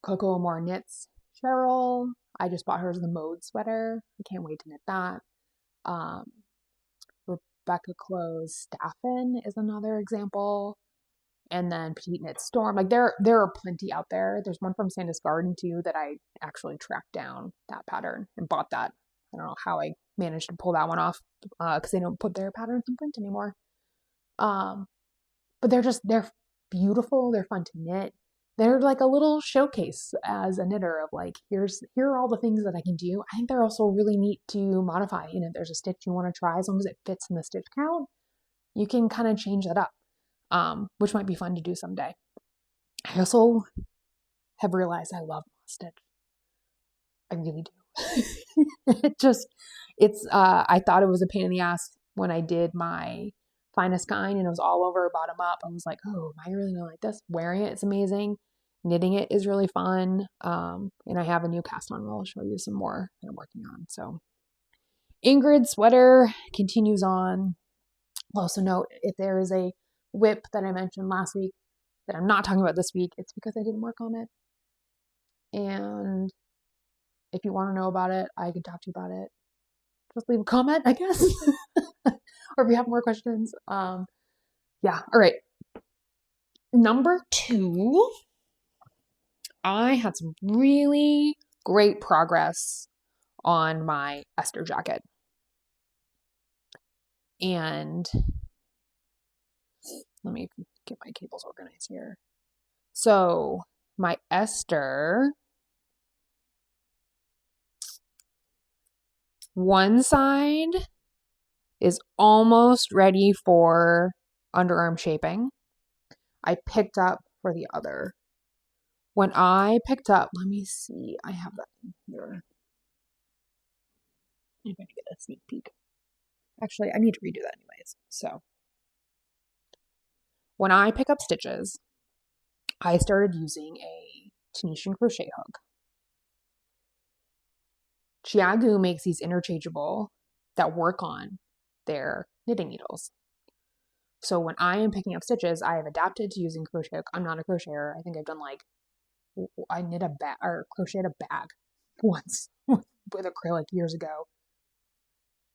Coco More Knits, Cheryl. I just bought hers the mode sweater. I can't wait to knit that. Rebecca Close Staffen is another example. And then Petite Knit Storm. Like there are plenty out there. There's one from Santa's Garden too that I actually tracked down that pattern and bought that. I don't know how I managed to pull that one off because they don't put their patterns in print anymore. But they're beautiful. They're fun to knit. They're like a little showcase as a knitter of like, here are all the things that I can do. I think they're also really neat to modify. You know, if there's a stitch you want to try, as long as it fits in the stitch count, you can kind of change that up, which might be fun to do someday. I also have realized I love moss stitch. I really do. I thought it was a pain in the ass when I did my finest kind and it was all over bottom up. I was like, oh, am I really gonna like this? Wearing it's amazing. Knitting it is really fun. And I have a new cast on I'll show you some more that I'm working on. So Ingrid Sweater continues on. I'll also note if there is a whip that I mentioned last week that I'm not talking about this week, it's because I didn't work on it. And if you want to know about it, I can talk to you about it. Just leave a comment, I guess. Or if you have more questions. Yeah, all right. Number 2, I had some really great progress on my Esther jacket. And let me get my cables organized here. So my Esther, one side is almost ready for underarm shaping. I picked up for the other. When I picked up, let me see, I have that in here. I'm going to get a sneak peek. Actually, I need to redo that anyways. So when I pick up stitches, I started using a Tunisian crochet hook. Chiagu makes these interchangeable that work on their knitting needles. So when I am picking up stitches, I have adapted to using crochet hook. I'm not a crocheter. I think I've done I knit a bag or crocheted a bag once with acrylic years ago.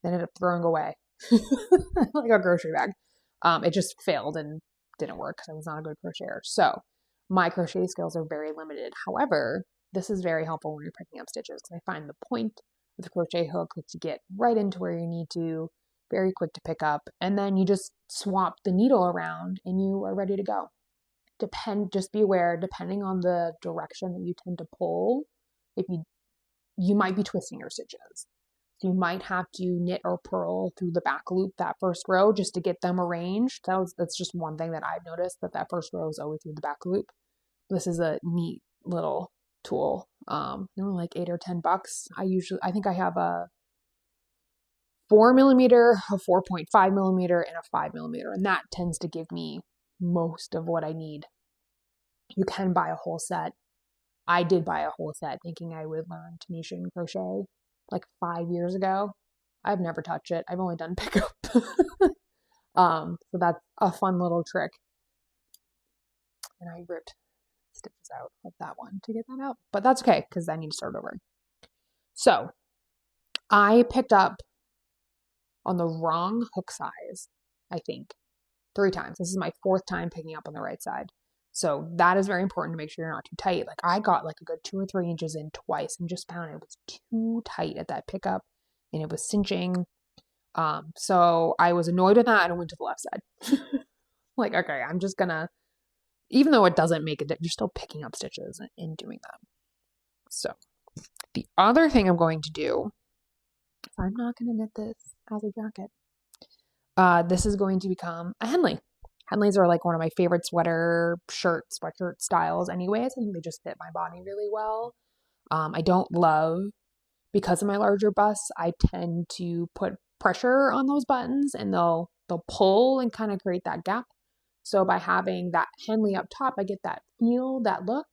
Then ended up throwing away like a grocery bag. It just failed and didn't work because I was not a good crocheter. So my crochet skills are very limited. However, this is very helpful when you're picking up stitches because I find the point of the crochet hook to get right into where you need to, very quick to pick up, and then you just swap the needle around and you are ready to go. Just be aware, depending on the direction that you tend to pull, if you might be twisting your stitches. So you might have to knit or purl through the back loop that first row just to get them arranged. That's just one thing that I've noticed, that first row is always through the back loop. This is a neat little tool. They were like $8 or $10. I think I have a 4mm, a 4.5mm, and a 5mm, and that tends to give me most of what I need. You can buy a whole set. I did buy a whole set thinking I would learn Tunisian crochet like 5 years ago. I've never touched it. I've only done pickup. So that's a fun little trick. And I ripped stitches out of that one to get that out, but that's okay because I need to start over. So I picked up on the wrong hook size, I think, 3 times. This is my 4th time picking up on the right side. So that is very important to make sure you're not too tight. Like I got like a good 2 or 3 inches in twice and just found it was too tight at that pickup and it was cinching. So I was annoyed with that and I went to the left side. Like, okay, I'm just gonna, even though it doesn't make a difference, you're still picking up stitches and doing that. So the other thing I'm going to do, I'm not going to knit this as a jacket. This is going to become a Henley. Henleys are like one of my favorite sweatshirt styles anyways. I think they just fit my body really well. I don't love, because of my larger bust, I tend to put pressure on those buttons and they'll pull and kind of create that gap. So by having that Henley up top, I get that feel, that look.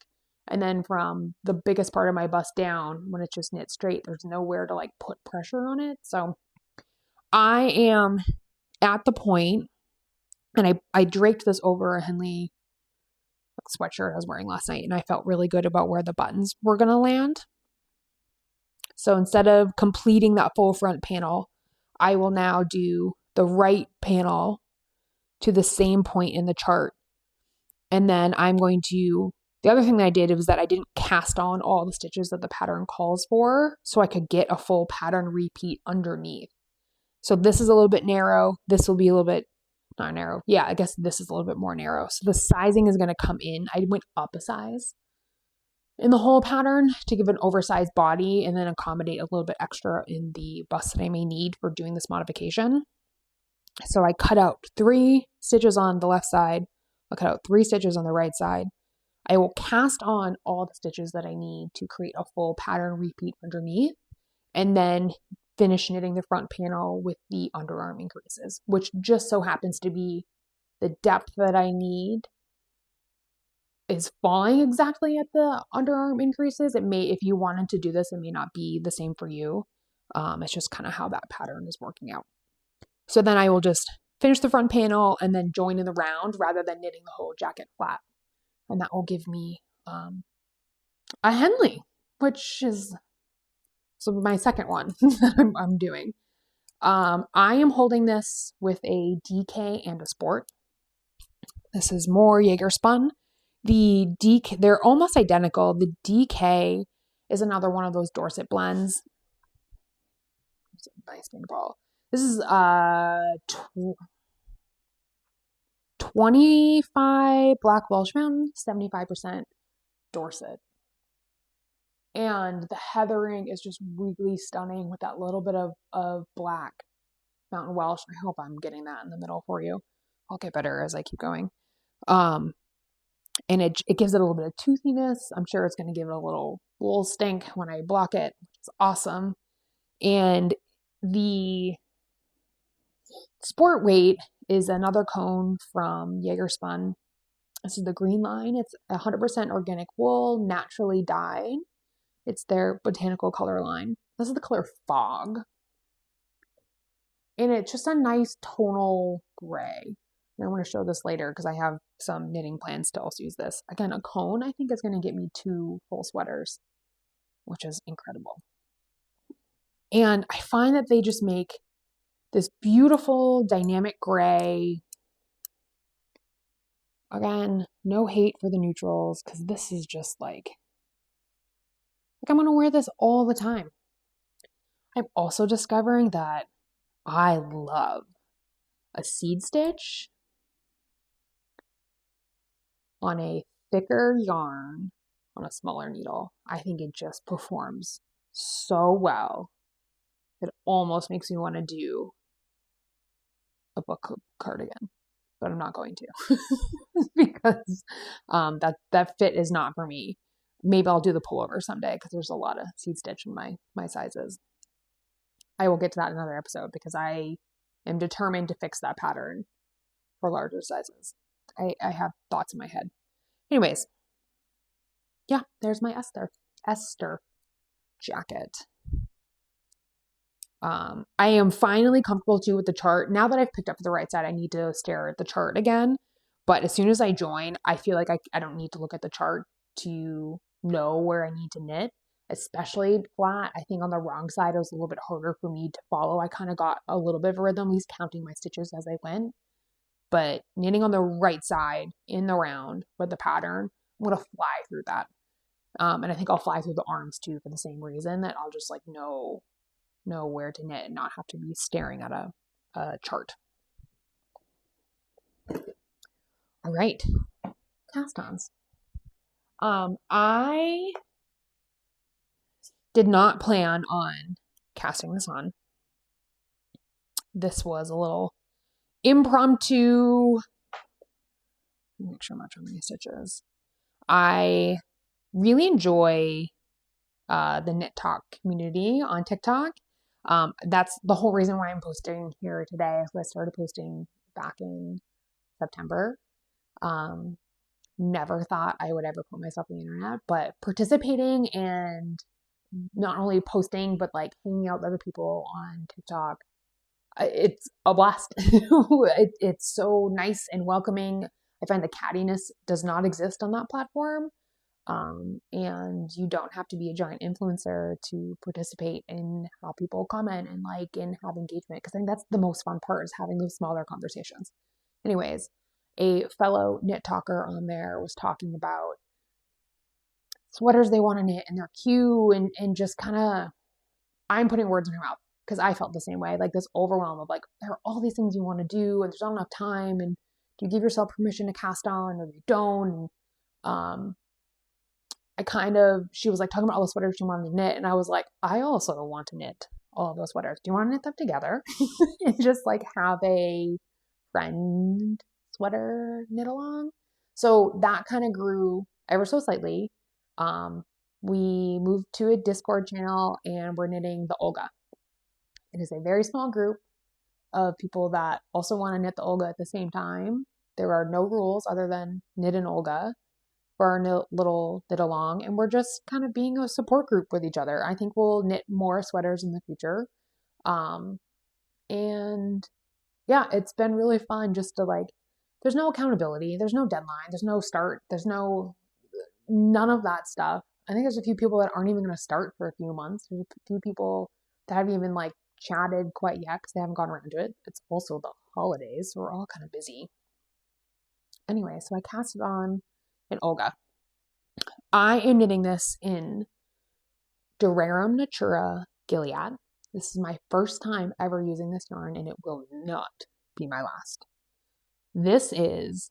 And then from the biggest part of my bust down, when it's just knit straight, there's nowhere to like put pressure on it. So I am at the point, and I draped this over a Henley sweatshirt I was wearing last night, and I felt really good about where the buttons were going to land. So instead of completing that full front panel, I will now do the right panel to the same point in the chart. And then I'm going to, the other thing that I did was that I didn't cast on all the stitches that the pattern calls for, so I could get a full pattern repeat underneath. So this is a little bit narrow. This will be a little bit, not narrow. Yeah, I guess this is a little bit more narrow. So the sizing is going to come in. I went up a size in the whole pattern to give an oversized body and then accommodate a little bit extra in the bust that I may need for doing this modification. So I cut out 3 stitches on the left side. I'll cut out 3 stitches on the right side. I will cast on all the stitches that I need to create a full pattern repeat underneath, and then finish knitting the front panel with the underarm increases, which just so happens to be the depth that I need is falling exactly at the underarm increases. It may, if you wanted to do this, it may not be the same for you. It's just kind of how that pattern is working out. So then I will just finish the front panel and then join in the round rather than knitting the whole jacket flat. And that will give me a Henley, which is my second one that I'm doing. I am holding this with a DK and a Sport. This is more Jaeger spun. The DK, they're almost identical. The DK is another one of those Dorset blends. It's a nice big ball. This is 25 Black Welsh Mountain, 75% Dorset. And the heathering is just really stunning with that little bit of black Mountain Welsh. I hope I'm getting that in the middle for you. I'll get better as I keep going. And it gives it a little bit of toothiness. I'm sure it's going to give it a little wool stink when I block it, which is awesome. And the Sport Weight is another cone from Jaeger Spun. This is the green line. It's 100% organic wool, naturally dyed. It's their botanical color line. This is the color Fog. And it's just a nice tonal gray. And I want to show this later because I have some knitting plans to also use this. Again, a cone I think is going to get me 2 full sweaters, which is incredible. And I find that they just make this beautiful dynamic gray. Again, no hate for the neutrals because this is just like I'm going to wear this all the time. I'm also discovering that I love a seed stitch on a thicker yarn on a smaller needle. I think it just performs so well. It almost makes me want to do a book cardigan, but I'm not going to because that fit is not for me. Maybe I'll do the pullover someday because there's a lot of seed stitch in my sizes. I will get to that in another episode because I am determined to fix that pattern for larger sizes. I have thoughts in my head. Anyways, yeah, there's my Esther jacket. I am finally comfortable too with the chart. Now that I've picked up the right side, I need to stare at the chart again. But as soon as I join, I feel like I don't need to look at the chart to know where I need to knit, especially flat. I think on the wrong side, it was a little bit harder for me to follow. I kind of got a little bit of a rhythm, at least counting my stitches as I went. But knitting on the right side in the round with the pattern, I'm going to fly through that. And I think I'll fly through the arms too for the same reason, that I'll just like know where to knit and not have to be staring at a chart. All right, cast-ons. I did not plan on casting this on. This was a little impromptu. Make sure I'm not too many stitches. I really enjoy the KnitTok community on TikTok. That's the whole reason why I'm posting here today. I started posting back in September. Never thought I would ever put myself on the internet, but participating and not only posting, but like hanging out with other people on TikTok, it's a blast. It's so nice and welcoming. I find the cattiness does not exist on that platform. And you don't have to be a giant influencer to participate in how people comment and like and have engagement, because I think that's the most fun part, is having those smaller conversations. Anyways, a fellow knit talker on there was talking about sweaters they want to knit and they're cute, and just kind of, I'm putting words in her mouth because I felt the same way, like this overwhelm of like, there are all these things you want to do and there's not enough time, and do you give yourself permission to cast on or you don't? And she was like talking about all the sweaters she wanted to knit, and I was like, I also want to knit all of those sweaters. Do you want to knit them together? And just like have a friend sweater knit along. So that kind of grew ever so slightly. We moved to a Discord channel and we're knitting the Olga. It is a very small group of people that also want to knit the Olga at the same time. There are no rules other than knit an Olga for our little knit along, and we're just kind of being a support group with each other. I think we'll knit more sweaters in the future. And yeah, it's been really fun just to like, there's no accountability, there's no deadline, there's no start, there's none of that stuff. I think there's a few people that aren't even going to start for a few months. There's a few people that haven't even like chatted quite yet because they haven't gone around to it. It's also the holidays, so we're all kind of busy. Anyway, so I cast it on an Olga. I am knitting this in Durarum Natura Gilead. This is my first time ever using this yarn, and it will not be my last. This is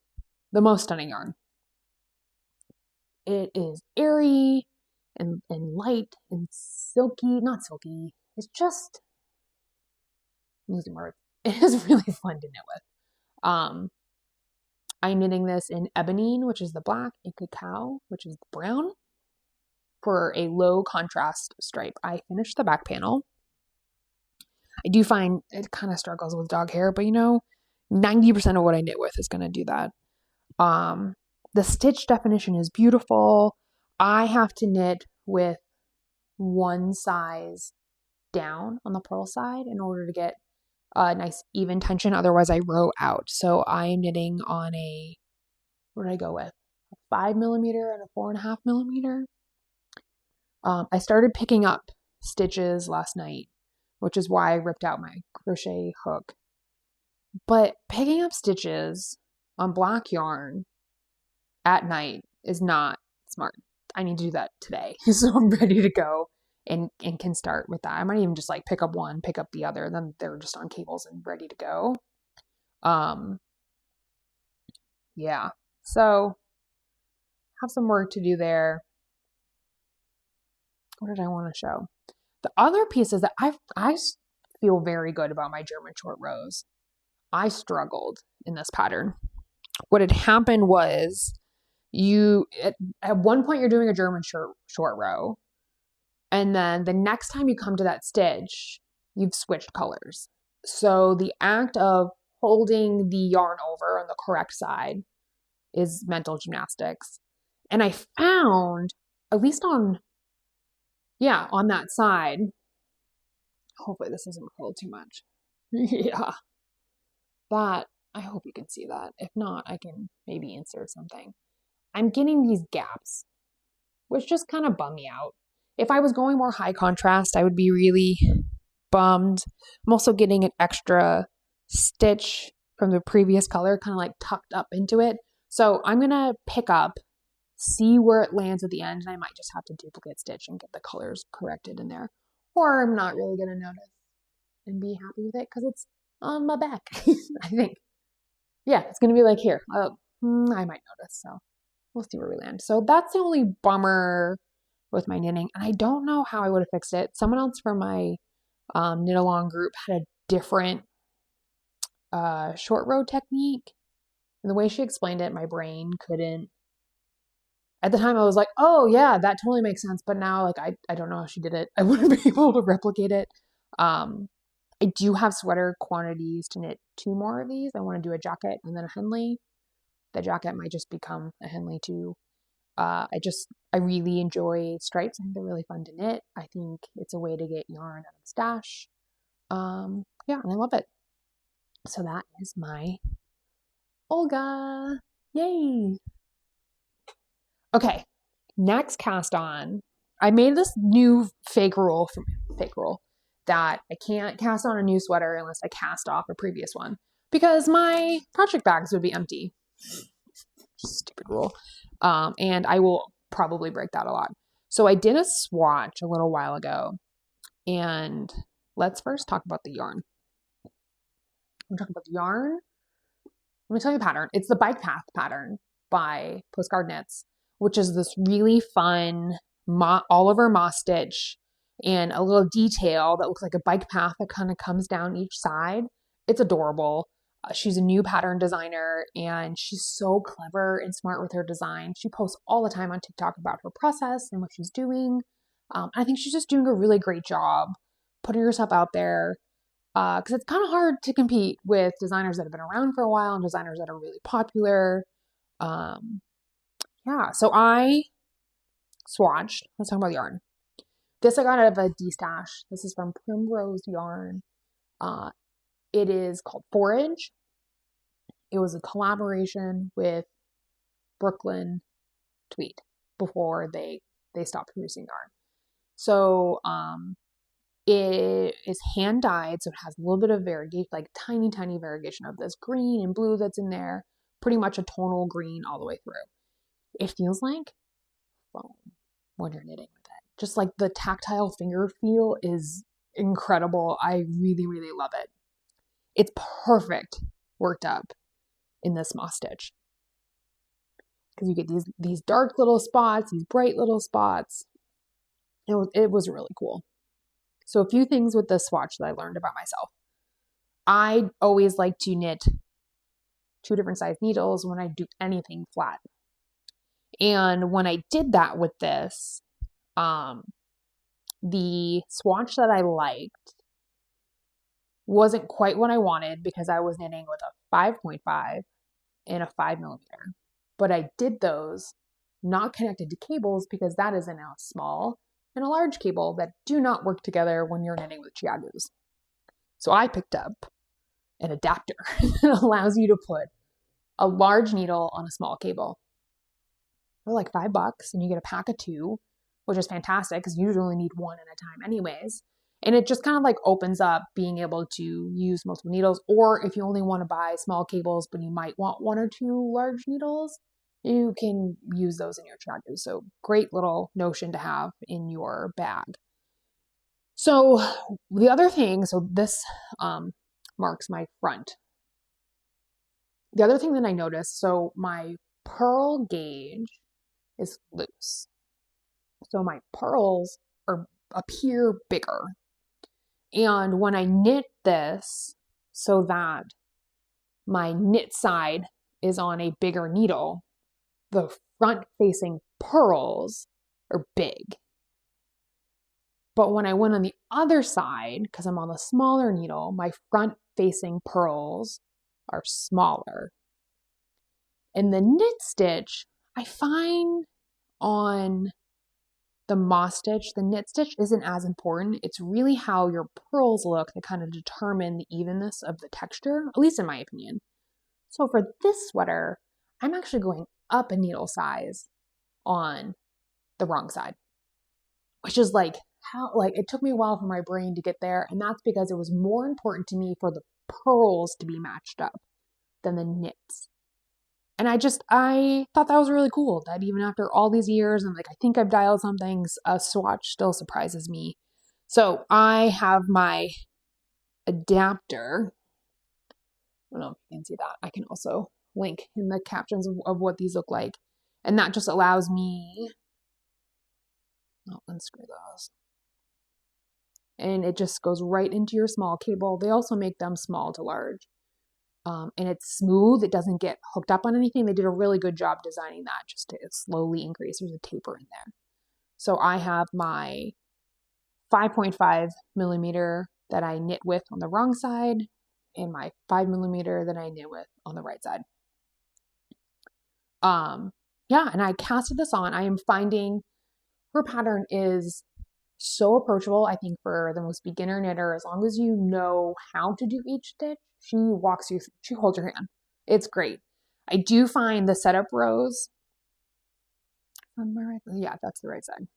the most stunning yarn. It is airy and light and silky. Not silky. It's just, I'm losing words. It is really fun to knit with. I'm knitting this in Ebonine, which is the black, and Cacao, which is the brown, for a low contrast stripe. I finished the back panel. I do find it kind of struggles with dog hair, but 90% of what I knit with is going to do that. The stitch definition is beautiful. I have to knit with one size down on the purl side in order to get a nice even tension. Otherwise I row out. So I am knitting on what did I go with? A 5mm and a 4.5mm. I started picking up stitches last night, which is why I ripped out my crochet hook. But picking up stitches on black yarn at night is not smart. I need to do that today. So I'm ready to go and can start with that. I might even just like pick up one, pick up the other, and then they're just on cables and ready to go. Yeah. So have some work to do there. What did I want to show? The other piece is that I feel very good about my German short rows. I struggled in this pattern. What had happened was at one point you're doing a German short row, and then the next time you come to that stitch, you've switched colors. So the act of holding the yarn over on the correct side is mental gymnastics. And I found, at least on that side, hopefully this doesn't curl too much. Yeah. That, I hope you can see that. If not, I can maybe insert something. I'm getting these gaps which just kind of bummed me out. If I was going more high contrast, I would be really bummed. I'm also getting an extra stitch from the previous color kind of like tucked up into it. So I'm going to pick up, see where it lands at the end, and I might just have to duplicate stitch and get the colors corrected in there. Or I'm not really going to notice and be happy with it because it's on my back, I think. Yeah, it's going to be like here. I might notice, so we'll see where we land. So that's the only bummer with my knitting, and I don't know how I would have fixed it. Someone else from my knit along group had a different short row technique, and the way she explained it, my brain couldn't. At the time, I was like, "Oh yeah, that totally makes sense." But now, like, I don't know how she did it. I wouldn't be able to replicate it. I do have sweater quantities to knit 2 more of these. I want to do a jacket and then a Henley. The jacket might just become a Henley too. I really enjoy stripes. I think they're really fun to knit. I think it's a way to get yarn out of the stash. Yeah, and I love it. So that is my Olga. Yay! Okay, next cast on. I made this new fake rule that I can't cast on a new sweater unless I cast off a previous one because my project bags would be empty. Stupid rule. And I will probably break that a lot. So I did a swatch a little while ago, and let's first talk about the yarn. I'm talking about the yarn. Let me tell you the pattern. It's the Bike Path pattern by Postcard Knits, which is this really fun all-over moss stitch and a little detail that looks like a bike path that kind of comes down each side. It's adorable. She's a new pattern designer, and she's so clever and smart with her design. She posts all the time on TikTok about her process and what she's doing. I think she's just doing a really great job putting herself out there because it's kind of hard to compete with designers that have been around for a while and designers that are really popular. Yeah, so I swatched. Let's talk about the yarn. This I got out of a D-stash. This is from Primrose Yarn. It is called Forage. It was a collaboration with Brooklyn Tweed before they stopped producing yarn. So it is hand dyed, so it has a little bit of variegation, like tiny variegation of this green and blue that's in there. Pretty much a tonal green all the way through. It feels like foam when you're knitting with it. Just like the tactile finger feel is incredible. I really love it. It's perfect worked up in this moss stitch because you get these dark little spots, these bright little spots. It was really cool. So a few things with this swatch that I learned about myself. I always like to knit 2 different size needles when I do anything flat. And when I did that with this, the swatch that I liked wasn't quite what I wanted because I was knitting with a 5.5 and a 5mm. But I did those not connected to cables because that is now small and a large cable that do not work together when you're knitting with chiagus. So I picked up an adapter that allows you to put a large needle on a small cable. They're like $5 and you get a pack of 2, which is fantastic because you usually only need 1 at a time anyways. And it just kind of like opens up being able to use multiple needles, or if you only want to buy small cables but you might want 1 or 2 large needles, you can use those in your chiagus. So great little notion to have in your bag. So the other thing, so this marks my front. The other thing that I noticed, so my purl gauge is loose. So my purls appear bigger. And when I knit this so that my knit side is on a bigger needle, the front facing purls are big. But when I went on the other side, because I'm on the smaller needle, my front facing purls are smaller. And the knit stitch, I find on the moss stitch, the knit stitch isn't as important. It's really how your purls look that kind of determine the evenness of the texture, at least in my opinion. So for this sweater, I'm actually going up a needle size on the wrong side, which is like how, like, it took me a while for my brain to get there. And that's because it was more important to me for the purls to be matched up than the knits. And I thought that was really cool that even after all these years and like, I think I've dialed some things, a swatch still surprises me. So I have my adapter. I don't know if you can see that. I can also link in the captions of what these look like. And that just allows me, unscrew those. And it just goes right into your small cable. They also make them small to large. And it's smooth. It doesn't get hooked up on anything. They did a really good job designing that just to slowly increase. There's a taper in there. So I have my 5.5 millimeter that I knit with on the wrong side and my 5 millimeter that I knit with on the right side. Yeah, and I casted this on. I am finding her pattern is so approachable, I think, for the most beginner knitter. As long as you know how to do each stitch, she walks you through, she holds your hand. It's great. I do find the setup rows, yeah, that's the right side.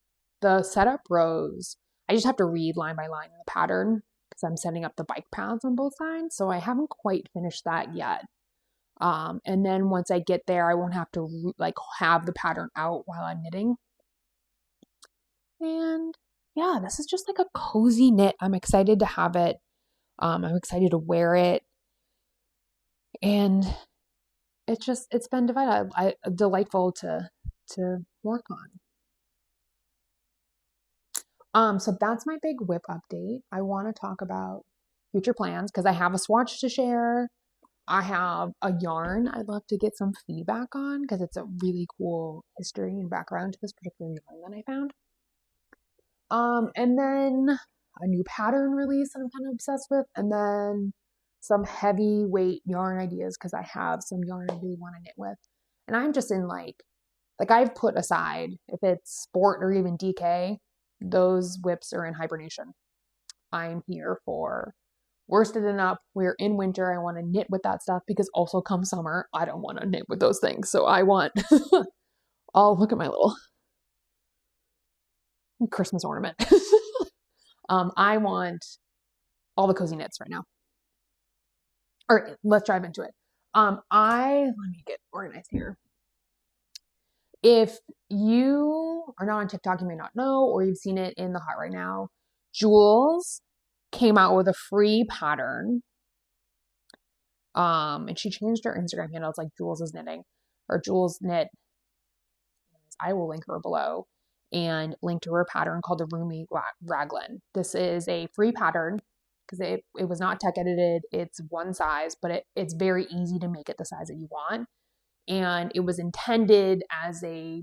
The setup rows, I just have to read line by line in the pattern because I'm setting up the bike paths on both sides. So I haven't quite finished that yet. And then once I get there, I won't have to like have the pattern out while I'm knitting. And yeah, this is just like a cozy knit. I'm excited to have it. I'm excited to wear it. And it's been delightful to work on. So that's my big whip update. I want to talk about future plans because I have a swatch to share. I have a yarn I'd love to get some feedback on because it's a really cool history and background to this particular yarn that I found. And then a new pattern release that I'm kind of obsessed with, and then some heavyweight yarn ideas because I have some yarn I really want to knit with. And I'm just in like I've put aside, if it's sport or even DK, those whips are in hibernation. I'm here for worsted and up. We're in winter. I want to knit with that stuff because also come summer, I don't want to knit with those things. So I want, oh, look at my little Christmas ornament. I want all the cozy knits right now. All right, let's dive into it. Let me get organized here. If you are not on TikTok, you may not know, or you've seen it in the hot right now. Jules came out with a free pattern. And she changed her Instagram handle. It's like Jules is knitting or Jules knit. I will link her below and link to her pattern called the Roomy Raglan. This is a free pattern because it was not tech edited. It's one size, but it's very easy to make it the size that you want. And it was intended as a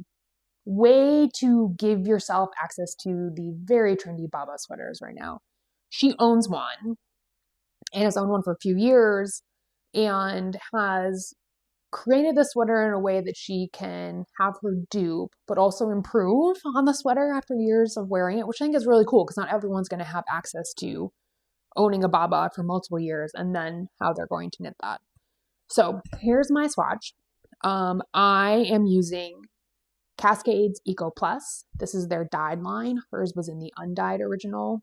way to give yourself access to the very trendy Baba sweaters right now. She owns one and has owned one for a few years and has created the sweater in a way that she can have her dupe, but also improve on the sweater after years of wearing it, which I think is really cool because not everyone's going to have access to owning a Baba for multiple years and then how they're going to knit that. So here's my swatch. I am using Cascades Eco Plus. This is their dyed line. Hers was in the undyed original.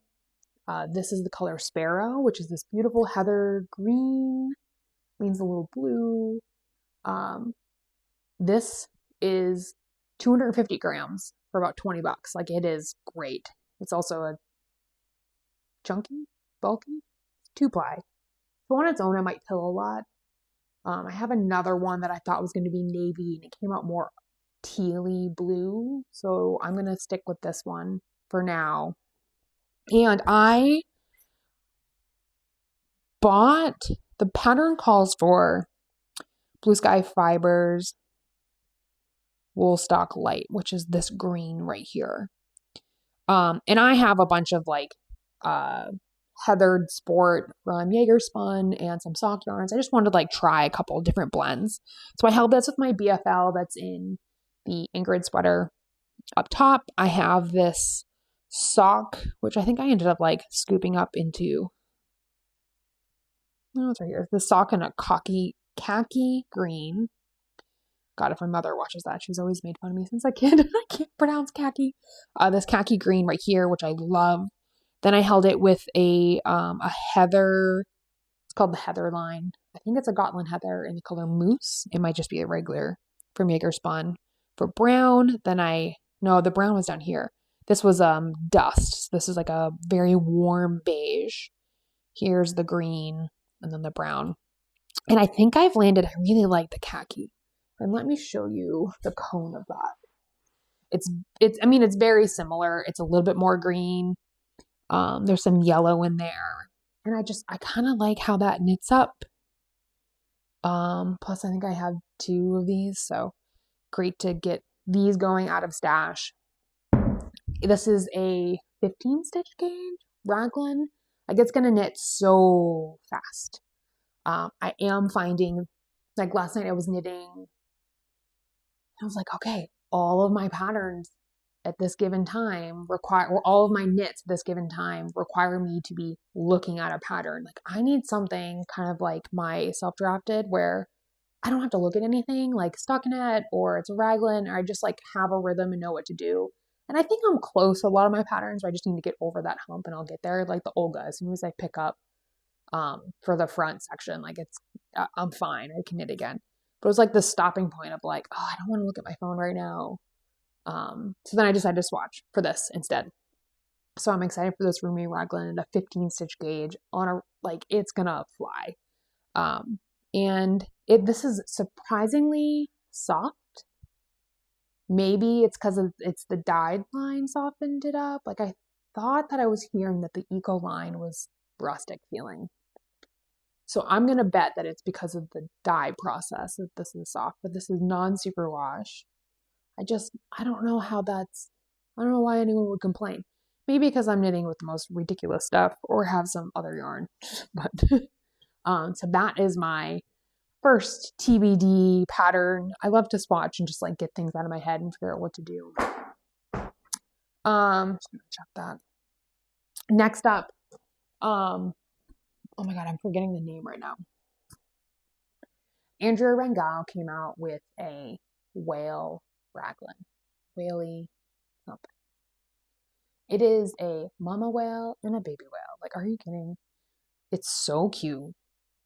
This is the color Sparrow, which is this beautiful heather green, leans a little blue. This is 250 grams for about 20 bucks. Like, it is great. It's also a chunky, bulky, 2-ply. So on its own, I might pill a lot. I have another one that I thought was going to be navy and it came out more tealy blue. So I'm going to stick with this one for now. And I bought, the pattern calls for Blue Sky Fibers Woolstock Light, which is this green right here. And I have a bunch of like heathered sport from Jaegerspun and some sock yarns. I just wanted to like try a couple different blends. So I held this with my BFL that's in the Ingrid Sweater up top. I have this sock, which I think I ended up like scooping up into, oh, it's right here. The sock in a khaki green. God, if my mother watches that, she's always made fun of me since I kid. I can't pronounce khaki. This khaki green right here, which I love. Then I held it with a heather. It's called the heather line. I think it's a Gotland heather in the color mousse. It might just be a regular from Jaeger Spun. For brown, no, the brown was down here. This was dust. This is like a very warm beige. Here's the green and then the brown. And I think I've landed, I really like the khaki. And let me show you the cone of that. It's very similar. It's a little bit more green. There's some yellow in there. And I kind of like how that knits up. Plus I think I have 2 of these, so great to get these going out of stash. This is a 15 stitch gauge Raglan. Like, it's gonna knit so fast. I am finding, like last night I was knitting, I was like, okay, all of my patterns at this given time or all of my knits at this given time require me to be looking at a pattern. Like, I need something kind of like my self-drafted where I don't have to look at anything like stockinette or it's a raglan, or I just like have a rhythm and know what to do. And I think I'm close to a lot of my patterns, but I just need to get over that hump and I'll get there. Like the Olga, as soon as I pick up for the front section, like I'm fine. I can knit again. But it was like the stopping point of like, oh, I don't want to look at my phone right now. So then I decided to swatch for this instead. So I'm excited for this Rumi Raglan, a 15 stitch gauge on it's gonna fly. And this is surprisingly soft. Maybe it's because it's the dyed line softened it up. Like, I thought that I was hearing that the eco line was rustic feeling. So I'm going to bet that it's because of the dye process that this is soft, but this is non-superwash. I don't know I don't know why anyone would complain. Maybe because I'm knitting with the most ridiculous stuff or have some other yarn. But so that is my first TBD pattern. I love to swatch and just like get things out of my head and figure out what to do. Just gonna check that. Next up, oh my God, I'm forgetting the name right now. Andrea Rangel came out with a whale raglan. Whaley something. It is a mama whale and a baby whale. Like, are you kidding? It's so cute.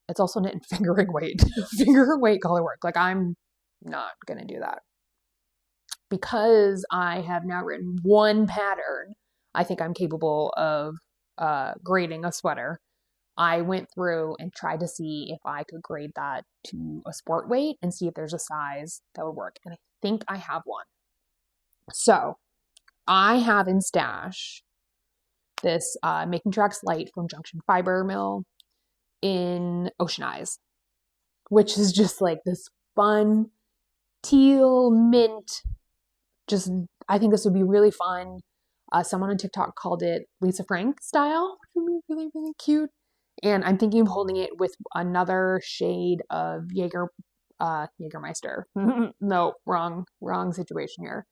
It's also knit in fingering weight. Fingering weight color work. Like, I'm not going to do that. Because I have now written one pattern, I think I'm capable of grading a sweater. I went through and tried to see if I could grade that to a sport weight and see if there's a size that would work. And I think I have one. So I have in stash this Making Tracks Light from Junction Fiber Mill in Ocean Eyes, which is just like this fun teal mint. Just, I think this would be really fun. Someone on TikTok called it Lisa Frank style, which would be really, really cute. And I'm thinking of holding it with another shade of Jägermeister. No, wrong situation here.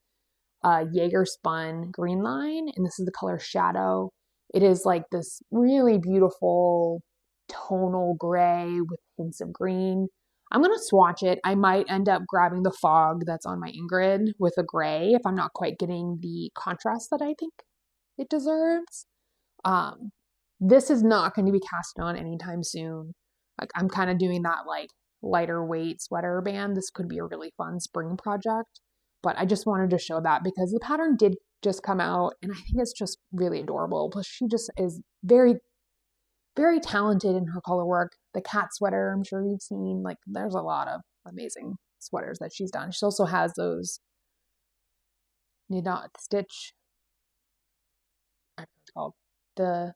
Jaeger Spun Green Line, and this is the color Shadow. It is like this really beautiful tonal gray with hints of green. I'm going to swatch it. I might end up grabbing the fog that's on my Ingrid with a gray if I'm not quite getting the contrast that I think it deserves. This is not going to be cast on anytime soon. Like, I'm kind of doing that like lighter weight sweater band. This could be a really fun spring project, but I just wanted to show that because the pattern did just come out and I think it's just really adorable. Plus she just is very, very talented in her color work. The cat sweater, I'm sure you've seen, like there's a lot of amazing sweaters that she's done. She also has those knit stitch, I don't know what it's called, the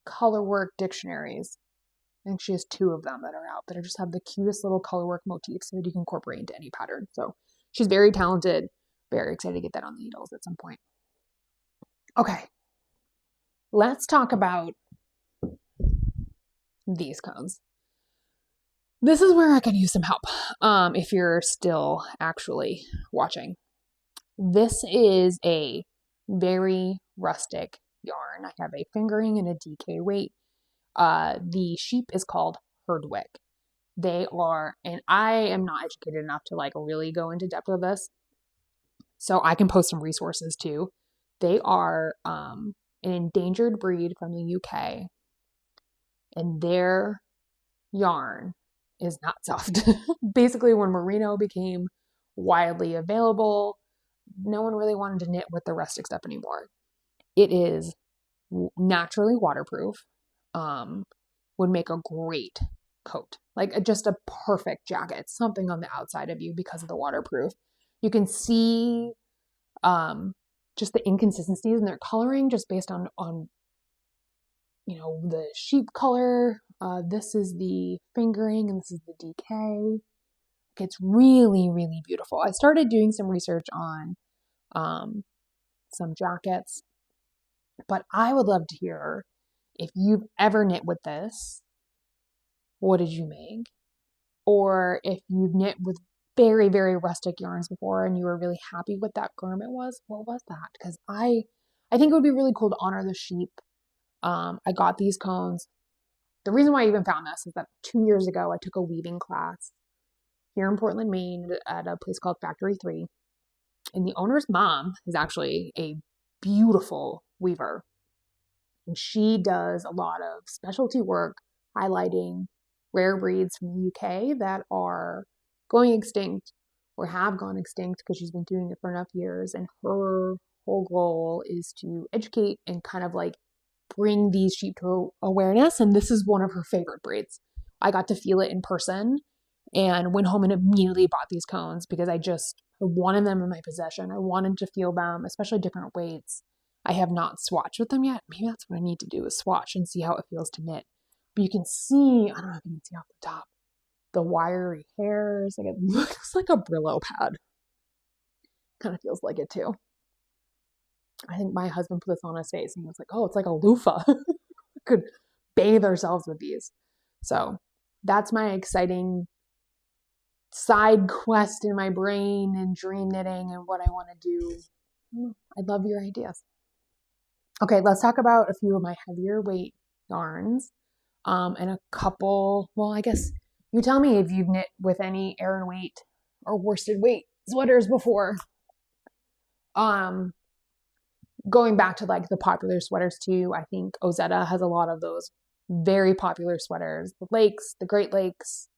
color work dictionaries. I think she has 2 of them that are out that just have the cutest little color work motifs that you can incorporate into any pattern. So she's very talented. Very excited to get that on the needles at some point. Okay, let's talk about these cones. This is where I could use some help if you're still actually watching. This is a very rustic yarn. I have a fingering and a DK weight. The sheep is called Herdwick. They are, and I am not educated enough to like really go into depth with this, so I can post some resources too. They are an endangered breed from the UK, and their yarn is not soft. Basically, when merino became widely available, no one really wanted to knit with the rustic stuff anymore. It is naturally waterproof, would make a great coat, like just a perfect jacket, something on the outside of you because of the waterproof. You can see just the inconsistencies in their coloring just based on the sheep color. This is the fingering and this is the DK. It's really, really beautiful. I started doing some research on some jackets, but I would love to hear if you've ever knit with this, what did you make? Or if you've knit with very, very rustic yarns before and you were really happy with that garment was, what was that? Because I think it would be really cool to honor the sheep. I got these cones. The reason why I even found this is that 2 years ago, I took a weaving class here in Portland, Maine at a place called Factory 3. And the owner's mom is actually a beautiful weaver. And she does a lot of specialty work highlighting rare breeds from the UK that are going extinct or have gone extinct because she's been doing it for enough years. And her whole goal is to educate and kind of like bring these sheep to awareness. And this is one of her favorite breeds. I got to feel it in person and went home and immediately bought these cones because I wanted them in my possession. I wanted to feel them, especially different weights. I have not swatched with them yet. Maybe that's what I need to do is swatch and see how it feels to knit. But you can see, I don't know if you can see off the top, the wiry hairs. Like it looks like a Brillo pad. Kind of feels like it too. I think my husband put this on his face and he was like, oh, it's like a loofah. Could bathe ourselves with these. So that's my exciting side quest in my brain and dream knitting and what I want to do. I'd love your ideas. Okay, let's talk about a few of my heavier weight yarns and a couple, well, I guess you tell me if you've knit with any Aran weight or worsted weight sweaters before. Going back to like the popular sweaters too, I think Ozetta has a lot of those very popular sweaters. The Lakes, the Great Lakes,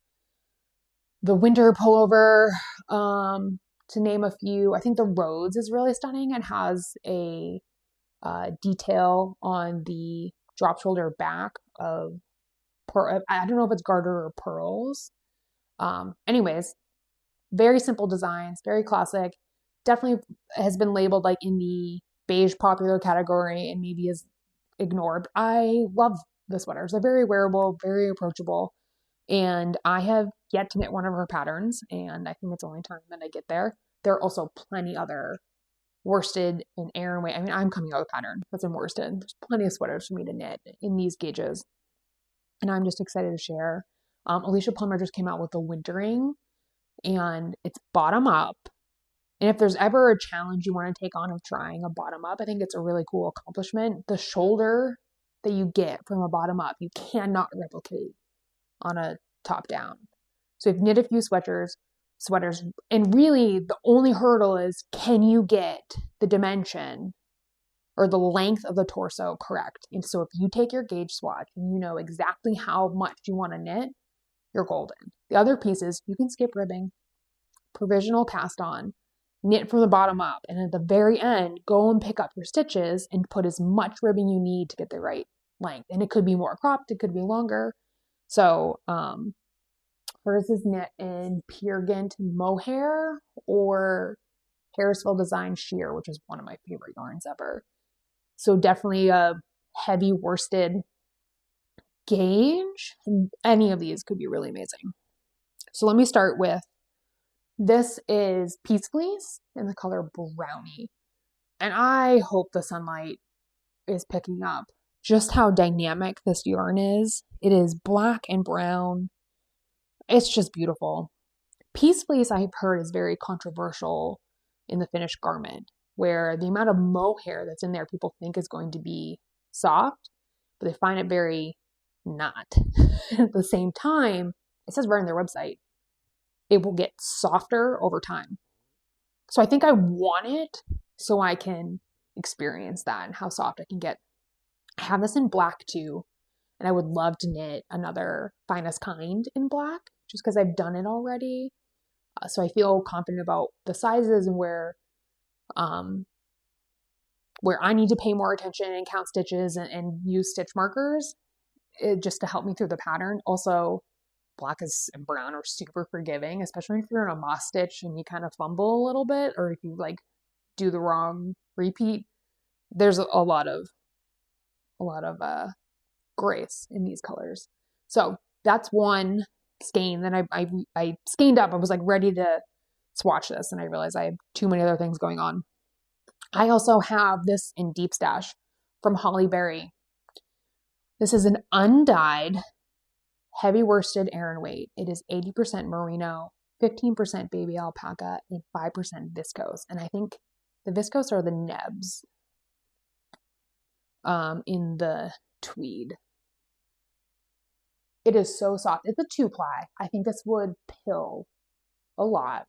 the winter pullover, to name a few. I think the Rhodes is really stunning and has a detail on the drop shoulder back of I don't know if it's garter or pearls. Anyways, very simple designs, very classic. Definitely has been labeled like in the beige popular category and maybe is ignored. I love the sweaters. They're very wearable, very approachable. And I have yet to knit one of her patterns, and I think it's only time that I get there. There are also plenty other worsted and Aran weight. I mean, I'm coming out with a pattern that's in worsted. There's plenty of sweaters for me to knit in these gauges. And I'm just excited to share. Alicia Plummer just came out with the wintering, and it's bottom up. And if there's ever a challenge you want to take on of trying a bottom up, I think it's a really cool accomplishment. The shoulder that you get from a bottom up, you cannot replicate on a top down. So if you knit a few sweaters, and really the only hurdle is, can you get the dimension or the length of the torso correct? And so if you take your gauge swatch and you know exactly how much you want to knit, you're golden. The other piece is you can skip ribbing, provisional cast on, knit from the bottom up, and at the very end, go and pick up your stitches and put as much ribbing you need to get the right length. And it could be more cropped, it could be longer. So hers is knit in Peer Gynt mohair or Harrisville Design sheer, which is one of my favorite yarns ever. So definitely a heavy worsted gauge. Any of these could be really amazing. So let me start with, this is Peace Fleece in the color Brownie. And I hope the sunlight is picking up just how dynamic this yarn is. It is black and brown. It's just beautiful. Peace Fleece, I've heard, is very controversial in the finished garment, where the amount of mohair that's in there people think is going to be soft, but they find it very not. At the same time, it says right on their website, it will get softer over time. So I think I want it so I can experience that and how soft I can get. I have this in black too, and I would love to knit another Finest Kind in black just because I've done it already. So I feel confident about the sizes and where I need to pay more attention and count stitches and use stitch markers just to help me through the pattern. Also, black and brown are super forgiving, especially if you're in a moss stitch and you kind of fumble a little bit, or if you like do the wrong repeat. There's a lot of grace in these colors. So that's one skein. Then I skeined up. I was like ready to swatch this, and I realized I have too many other things going on. I also have this in Deep Stash from Holly Berry. This is an undyed heavy worsted Aran weight. It is 80% merino, 15% baby alpaca, and 5% viscose. And I think the viscose are the nebs in the tweed. It is so soft. It's a 2-ply. I think this would pill a lot.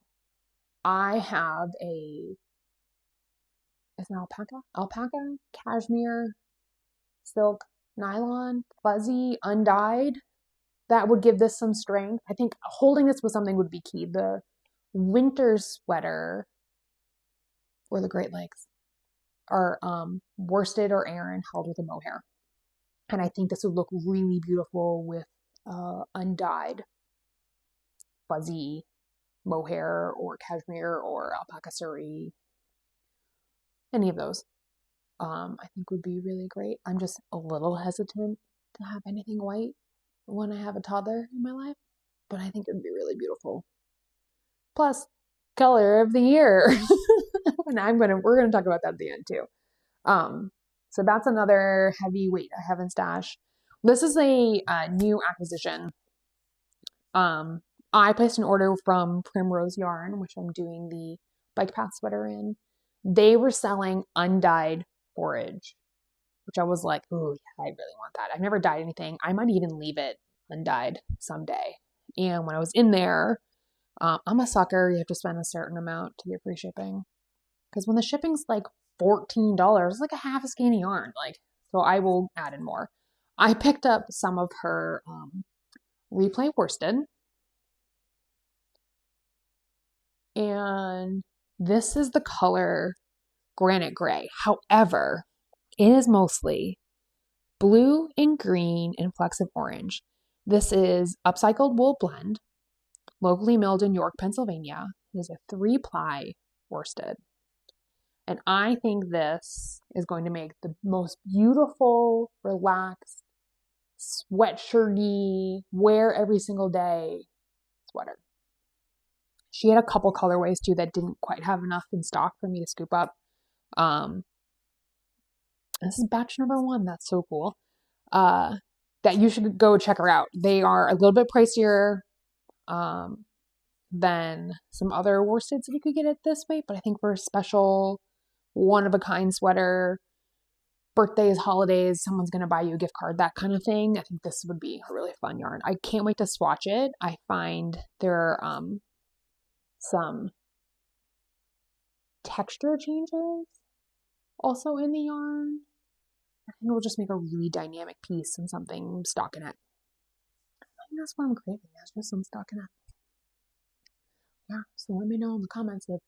I have it's an alpaca, cashmere, silk, nylon, fuzzy, undyed. That would give this some strength. I think holding this with something would be key. The winter sweater or the Great Lakes are worsted or Aran held with a mohair. And I think this would look really beautiful with undyed fuzzy mohair or cashmere or alpaca suri. Any of those I think would be really great. I'm just a little hesitant to have anything white when I have a toddler in my life, but I think it would be really beautiful. Plus, color of the year. And we're gonna talk about that at the end too. So that's another heavy weight I have in stash. This is a new acquisition. I placed an order from Primrose Yarn, which I'm doing the bike path sweater in. They were selling undyed forage, which I was like, oh yeah, I really want that. I've never dyed anything. I might even leave it undyed someday. And when I was in there, I'm a sucker. You have to spend a certain amount to get free shipping. Because when the shipping's like $14, it's like a half a skein of yarn. So I will add in more. I picked up some of her replay worsted. And this is the color Granite Gray. However, it is mostly blue and green and flecks of orange. This is upcycled wool blend, locally milled in York, Pennsylvania. It is a 3-ply worsted. And I think this is going to make the most beautiful, relaxed, sweatshirty, wear every single day sweater. She had a couple colorways too that didn't quite have enough in stock for me to scoop up. This is batch number 1. That's so cool. That you should go check her out. They are a little bit pricier than some other worsteds that you could get at this weight, but I think for a special one-of-a-kind sweater, birthdays, holidays, someone's going to buy you a gift card, that kind of thing, I think this would be a really fun yarn. I can't wait to swatch it. I find there are some texture changes also in the yarn. I think it will just make a really dynamic piece and something stockinette. I think that's what I'm craving. It's just some stockinette. Yeah, so let me know in the comments if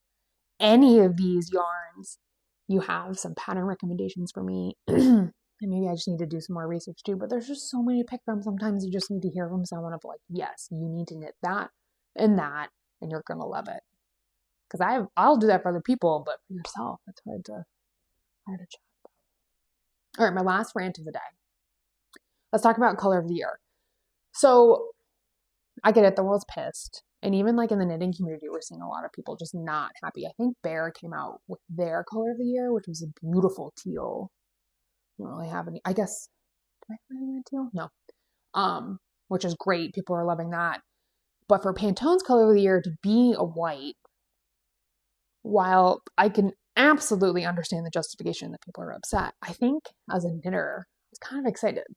any of these yarns you have some pattern recommendations for me. And maybe I just need to do some more research too, but there's just so many to pick from. Sometimes you just need to hear from someone of like, yes, you need to knit that, and you're going to love it. Because I'll do that for other people, but for yourself, it's hard to chat about. All right, my last rant of the day. Let's talk about color of the year. So I get it, the world's pissed. And even like in the knitting community, we're seeing a lot of people just not happy. I think Bear came out with their color of the year, which was a beautiful teal. I don't really have any, I guess, do I have anything in teal? No. Which is great. People are loving that. But for Pantone's color of the year to be a white, while I can absolutely understand the justification that people are upset, I think as a knitter, I was kind of excited.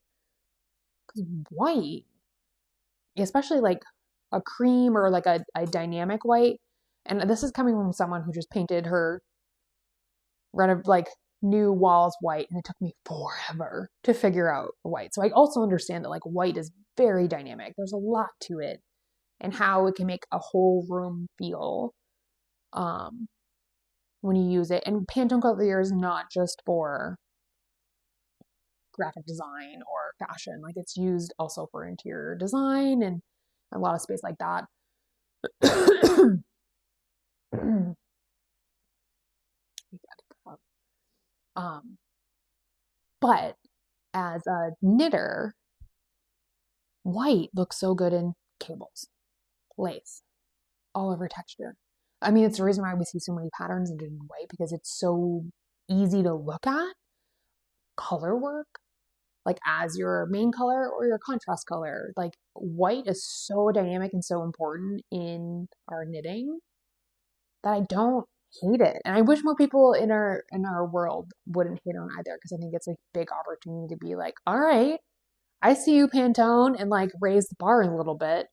Because white, especially like a cream or like a dynamic white. And this is coming from someone who just painted her new walls white, and it took me forever to figure out white. So I also understand that like white is very dynamic. There's a lot to it and how it can make a whole room feel when you use it. And Pantone Color is not just for graphic design or fashion. Like it's used also for interior design and a lot of space like that. But as a knitter, white looks so good in cables, lace, all over texture. I mean, it's the reason why we see so many patterns in white, because it's so easy to look at. Color work, like as your main color or your contrast color, like white is so dynamic and so important in our knitting that I don't hate it. And I wish more people in our world wouldn't hate on either, because I think it's a big opportunity to be like, all right, I see you, Pantone, and like raise the bar a little bit,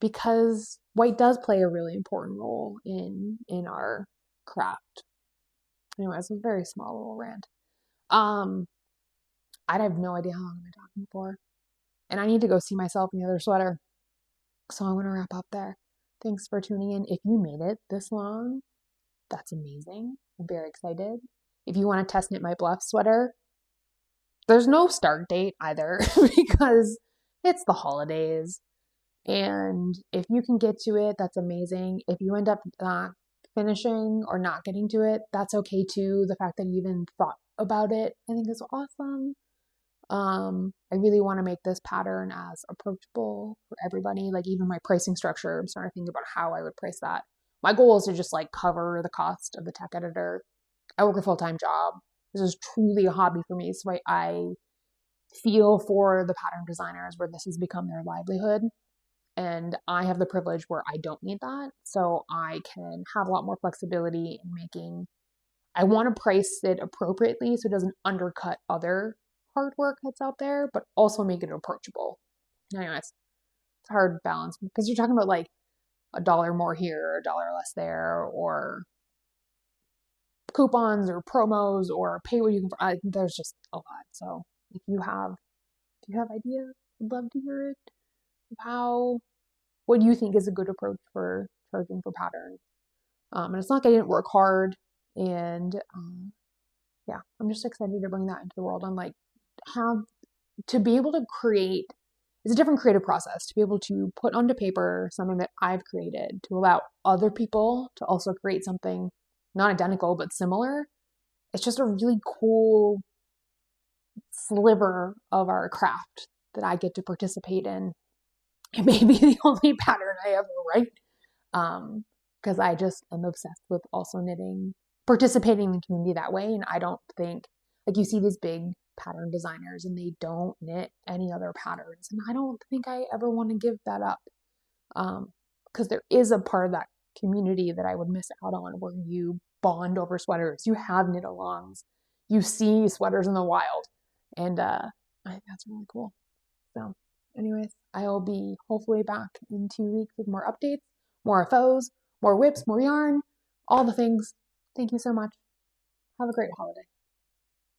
because white does play a really important role in our craft. Anyways, a very small little rant. I have no idea how long I've been talking for, and I need to go see myself in the other sweater, so I'm gonna wrap up there. Thanks for tuning in. If you made it this long, that's amazing. I'm very excited. If you want to test knit my Bluff sweater, there's no start date either because it's the holidays. And if you can get to it, that's amazing. If you end up not finishing or not getting to it, that's okay too. The fact that you even thought about it, I think is awesome. I really want to make this pattern as approachable for everybody. Like even my pricing structure, I'm starting to think about how I would price that. My goal is to just like cover the cost of the tech editor. I work a full-time job. This is truly a hobby for me. So I feel for the pattern designers where this has become their livelihood. And I have the privilege where I don't need that. So I can have a lot more flexibility in making, I want to price it appropriately so it doesn't undercut other hard work that's out there, but also make it approachable. Anyways, it's a hard balance because you're talking about like $1 more here, $1 less there, or coupons or promos or pay what you can. There's just a lot. So if you have ideas, I'd love to hear it. What do you think is a good approach for charging for patterns? And it's not that I didn't work hard, and yeah, I'm just excited to bring that into the world. I'm like, to be able to create, it's a different creative process to be able to put onto paper something that I've created, to allow other people to also create something not identical but similar. It's just a really cool sliver of our craft that I get to participate in. It may be the only pattern I ever write, because I just am obsessed with also knitting, participating in the community that way. And I don't think, like, you see these big pattern designers and they don't knit any other patterns, and I don't think I ever want to give that up, because there is a part of that community that I would miss out on, where you bond over sweaters, you have knit alongs, you see sweaters in the wild, and I think that's really cool. So anyways, I'll be hopefully back in 2 weeks with more updates, more FOs, more whips, more yarn, all the things. Thank you so much. Have a great holiday.